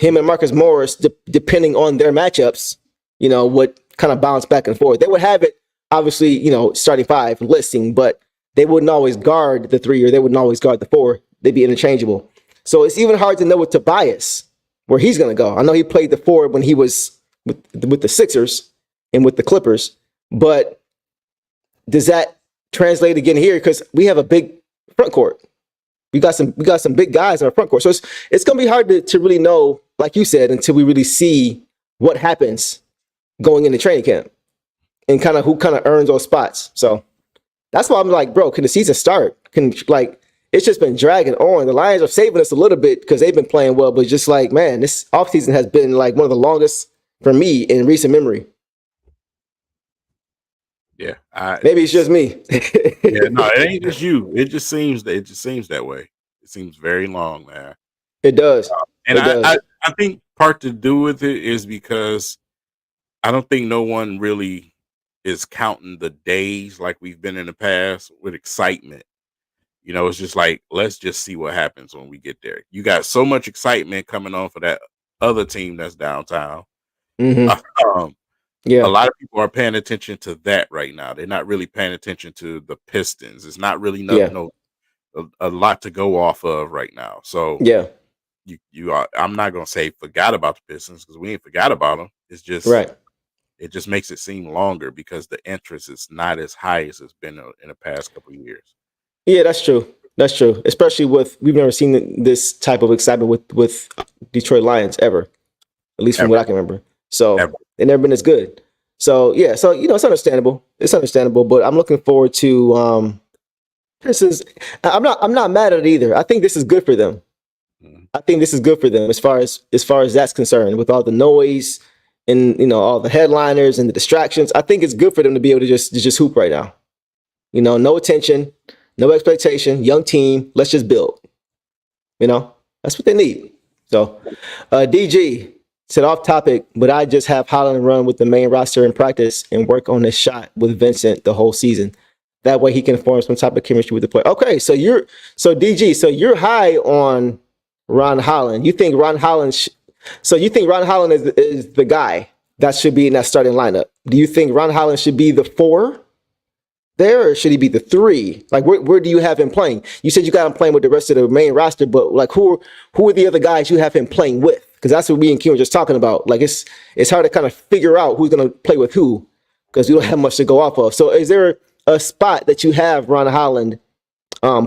Him and Marcus Morris, depending on their matchups, would kind of bounce back and forth. They would have it, obviously, starting 5 listing, but they wouldn't always guard the 3 or they wouldn't always guard the 4. They'd be interchangeable. So it's even hard to know with Tobias where he's going to go. I know he played the 4 when he was with the Sixers and with the Clippers, but does that translate again here? Because we have a big front court. We got some big guys in our front court. So it's going to be hard to really know, like you said, until we really see what happens going into training camp and kind of who kind of earns those spots. So that's why I'm like, bro, can the season start? It's just been dragging on. The Lions are saving us a little bit because they've been playing well, but just like, man, this offseason has been like one of the longest for me in recent memory. Yeah. Maybe it's just me. Yeah, no, it ain't just you. It just seems that way. It seems very long, man. It does. And It does. I think part to do with it is because I don't think no one really is counting the days like we've been in the past with excitement. It's just like, let's just see what happens when we get there. You got so much excitement coming on for that other team that's downtown. Mm-hmm. A lot of people are paying attention to that right now. They're not really paying attention to the Pistons. It's not really a lot to go off of right now. So yeah. you are. I'm not gonna say forgot about the Pistons because we ain't forgot about them. It's just Right. It just makes it seem longer because the interest is not as high as it's been in the past couple of years. Yeah, that's true. That's true. Especially we've never seen this type of excitement with Detroit Lions ever, at least from what I can remember. So they've never been as good. So yeah, so it's understandable. It's understandable, but I'm looking forward to I'm not mad at it either. I think this is good for them. I think this is good for them as far as that's concerned, with all the noise and all the headliners and the distractions. I think it's good for them to be able to just hoop right now. No attention, no expectation, young team, let's just build. That's what they need. So DG said, off topic, but I just have Holland run with the main roster in practice and work on his shot with Vincent the whole season. That way he can form some type of chemistry with the player. Okay, so DG, so you're high on Ron Holland. You think Ron Holland is the guy that should be in that starting lineup? Do you think Ron Holland should be the 4 there, or should he be the 3? Like, where do you have him playing? You said you got him playing with the rest of the main roster, but like, who are the other guys you have him playing with? Because that's what me and Kim were just talking about. Like, it's hard to kind of figure out who's going to play with who because we don't have much to go off of. So is there a spot that you have Ron Holland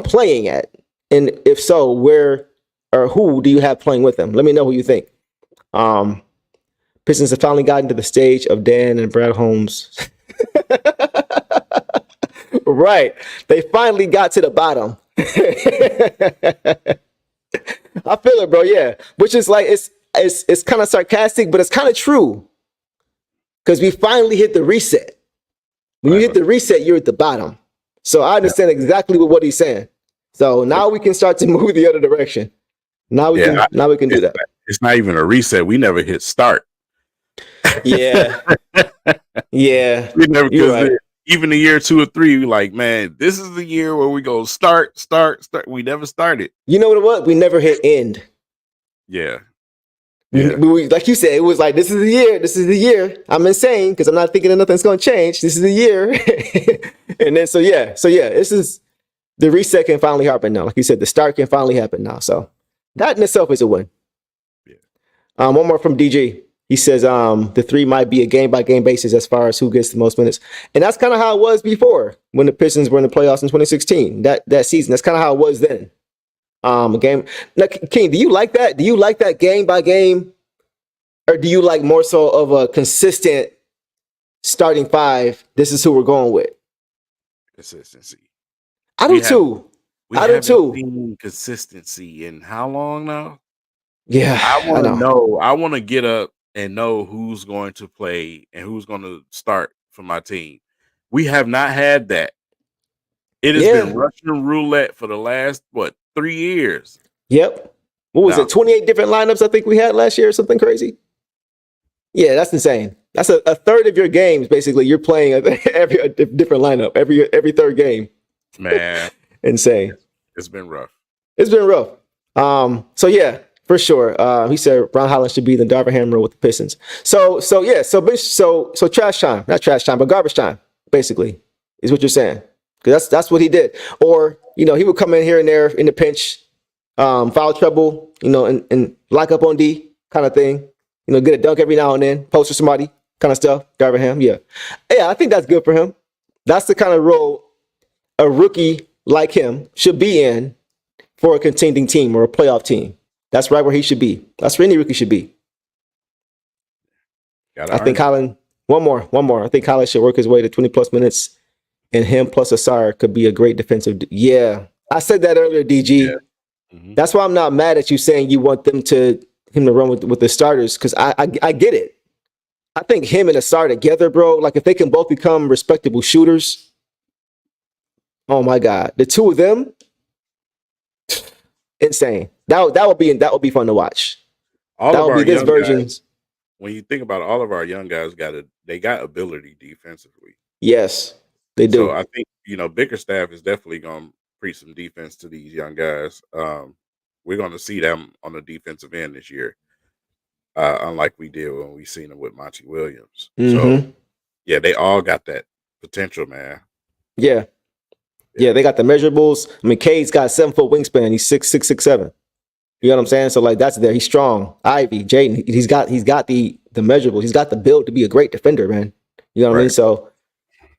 playing at? And if so, where or who do you have playing with him? Let me know who you think. Pistons have finally gotten to the stage of Dan and Brad Holmes. Right. They finally got to the bottom. I feel it, bro. Yeah. Which is like, it's kind of sarcastic, but it's kind of true. Because we finally hit the reset. When you hit the reset, you're at the bottom. So I understand exactly what he's saying. So now we can start to move the other direction. Now we can do that. It's not even a reset. We never hit start. Yeah. Yeah. We never, You're right. even the year 2 or 3, we like, man, this is the year where we go start. We never started. You know what it was? We never hit end. Yeah. We, like you said, it was like, this is the year. I'm insane because I'm not thinking that nothing's going to change. This is the year. And then, so yeah, this is, the reset can finally happen now. Like you said, the start can finally happen now. So that in itself is a win. Yeah. One more from DG. He says the 3 might be a game-by-game basis as far as who gets the most minutes. And that's kind of how it was before when the Pistons were in the playoffs in 2016, that season. That's kind of how it was then. A game. Now, King, do you like that? Do you like that game-by-game? Or do you like more so of a consistent starting 5? This is who we're going with. Consistency. I do too. I do too. Seen consistency in how long now? Yeah, I want to know. I want to get up and know who's going to play and who's going to start for my team. We have not had that. It has been Russian roulette for the last 3 years. Yep. What was it? 28 different lineups I think we had last year or something crazy. Yeah, that's insane. That's a third of your games basically. You're playing every different lineup every third game. Man, insane. It's been rough. It's been rough. So yeah. For sure. He said Ron Holland should be the Darvin Ham with the Pistons. So trash time. Not trash time, but garbage time, basically, is what you're saying. Because that's what he did. Or, he would come in here and there in the pinch, foul trouble, and lock up on D kind of thing. Get a dunk every now and then, post for somebody kind of stuff. Darvin Ham, yeah. Yeah, I think that's good for him. That's the kind of role a rookie like him should be in for a contending team or a playoff team. That's right where he should be. That's where any rookie should be. I think Colin, one more. I think Colin should work his way to 20-plus minutes, and him plus Asar could be a great defensive. Yeah, I said that earlier, DG. Yeah. Mm-hmm. That's why I'm not mad at you saying you want him to run with the starters, because I get it. I think him and Asar together, bro, like if they can both become respectable shooters, oh my God, the two of them, insane. That would be fun to watch. That would be this version's. When you think about it, all of our young guys they got ability defensively. Yes, they do. So I think Bickerstaff is definitely going to preach some defense to these young guys. We're going to see them on the defensive end this year, unlike we did when we seen them with Monty Williams. Mm-hmm. So yeah, they all got that potential, man. Yeah. Yeah, they got the measurables. I mean, Cade's got 7-foot wingspan. He's 6'6", 6'7". You know what I'm saying? So like that's there. He's strong. Ivy, Jaden, he's got the measurables. He's got the build to be a great defender, man. You know what I mean? So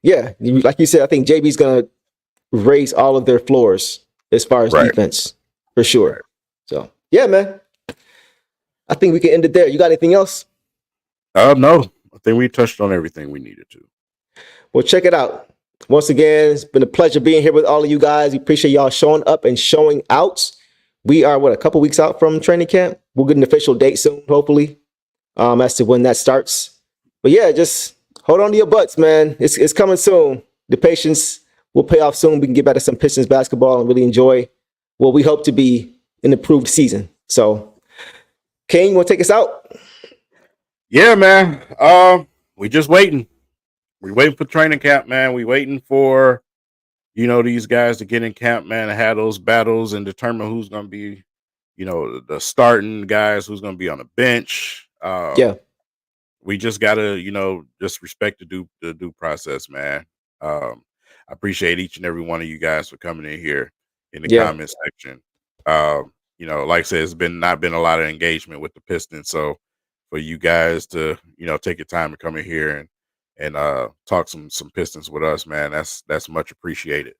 yeah, like you said, I think JB's gonna raise all of their floors as far as defense for sure. Right. So yeah, man. I think we can end it there. You got anything else? No. I think we touched on everything we needed to. Well, check it out. Once again, it's been a pleasure being here with all of you guys. We appreciate y'all showing up and showing out. We are, a couple weeks out from training camp. We'll get an official date soon, hopefully, as to when that starts. But yeah, just hold on to your butts, man. It's coming soon. The patience will pay off soon. We can get back to some Pistons basketball and really enjoy what we hope to be an improved season. So, King, you want to take us out? Yeah, man. We just waiting. We waiting for training camp, man. We waiting for these guys to get in camp, man, and have those battles and determine who's going to be, the starting guys, who's going to be on the bench. We just got to, just respect the due process, man. I appreciate each and every one of you guys for coming in here in the comment section. Like I said, it's not been a lot of engagement with the Pistons. So for you guys to, take your time to come in here and talk some Pistons with us, man, that's much appreciated.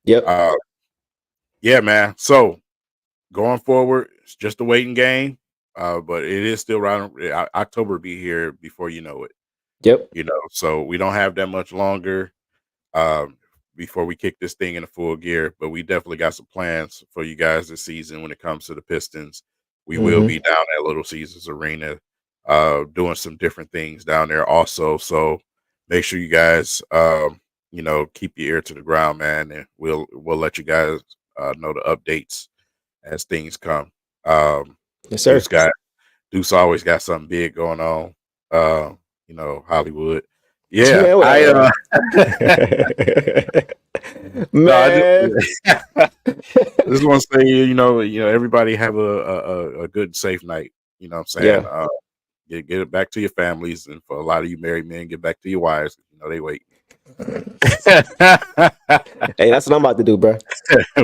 Yep. Yeah, man. So going forward, it's just a waiting game. but it is still around. October be here before you know it. Yep. So we don't have that much longer um, before we kick this thing into full gear. But we definitely got some plans for you guys this season when it comes to the Pistons. We will Hmm. be down at Little Caesars Arena, doing some different things down there also. So make sure you guys, keep your ear to the ground, man, and we'll let you guys know the updates as things come. Um, Yes, sir. Deuce got Deuce always got something big going on. Uh, Hollywood. Yeah, Man, I whatever, no, I just man. I just want to say, everybody have a good, safe night. You know what I'm saying? Yeah. Get it back to your families, and for a lot of you married men, get back to your wives. They wait. Hey, that's what I'm about to do, bro.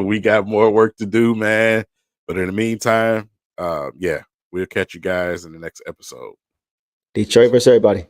We got more work to do, man. But in the meantime, we'll catch you guys in the next episode. Detroit versus everybody.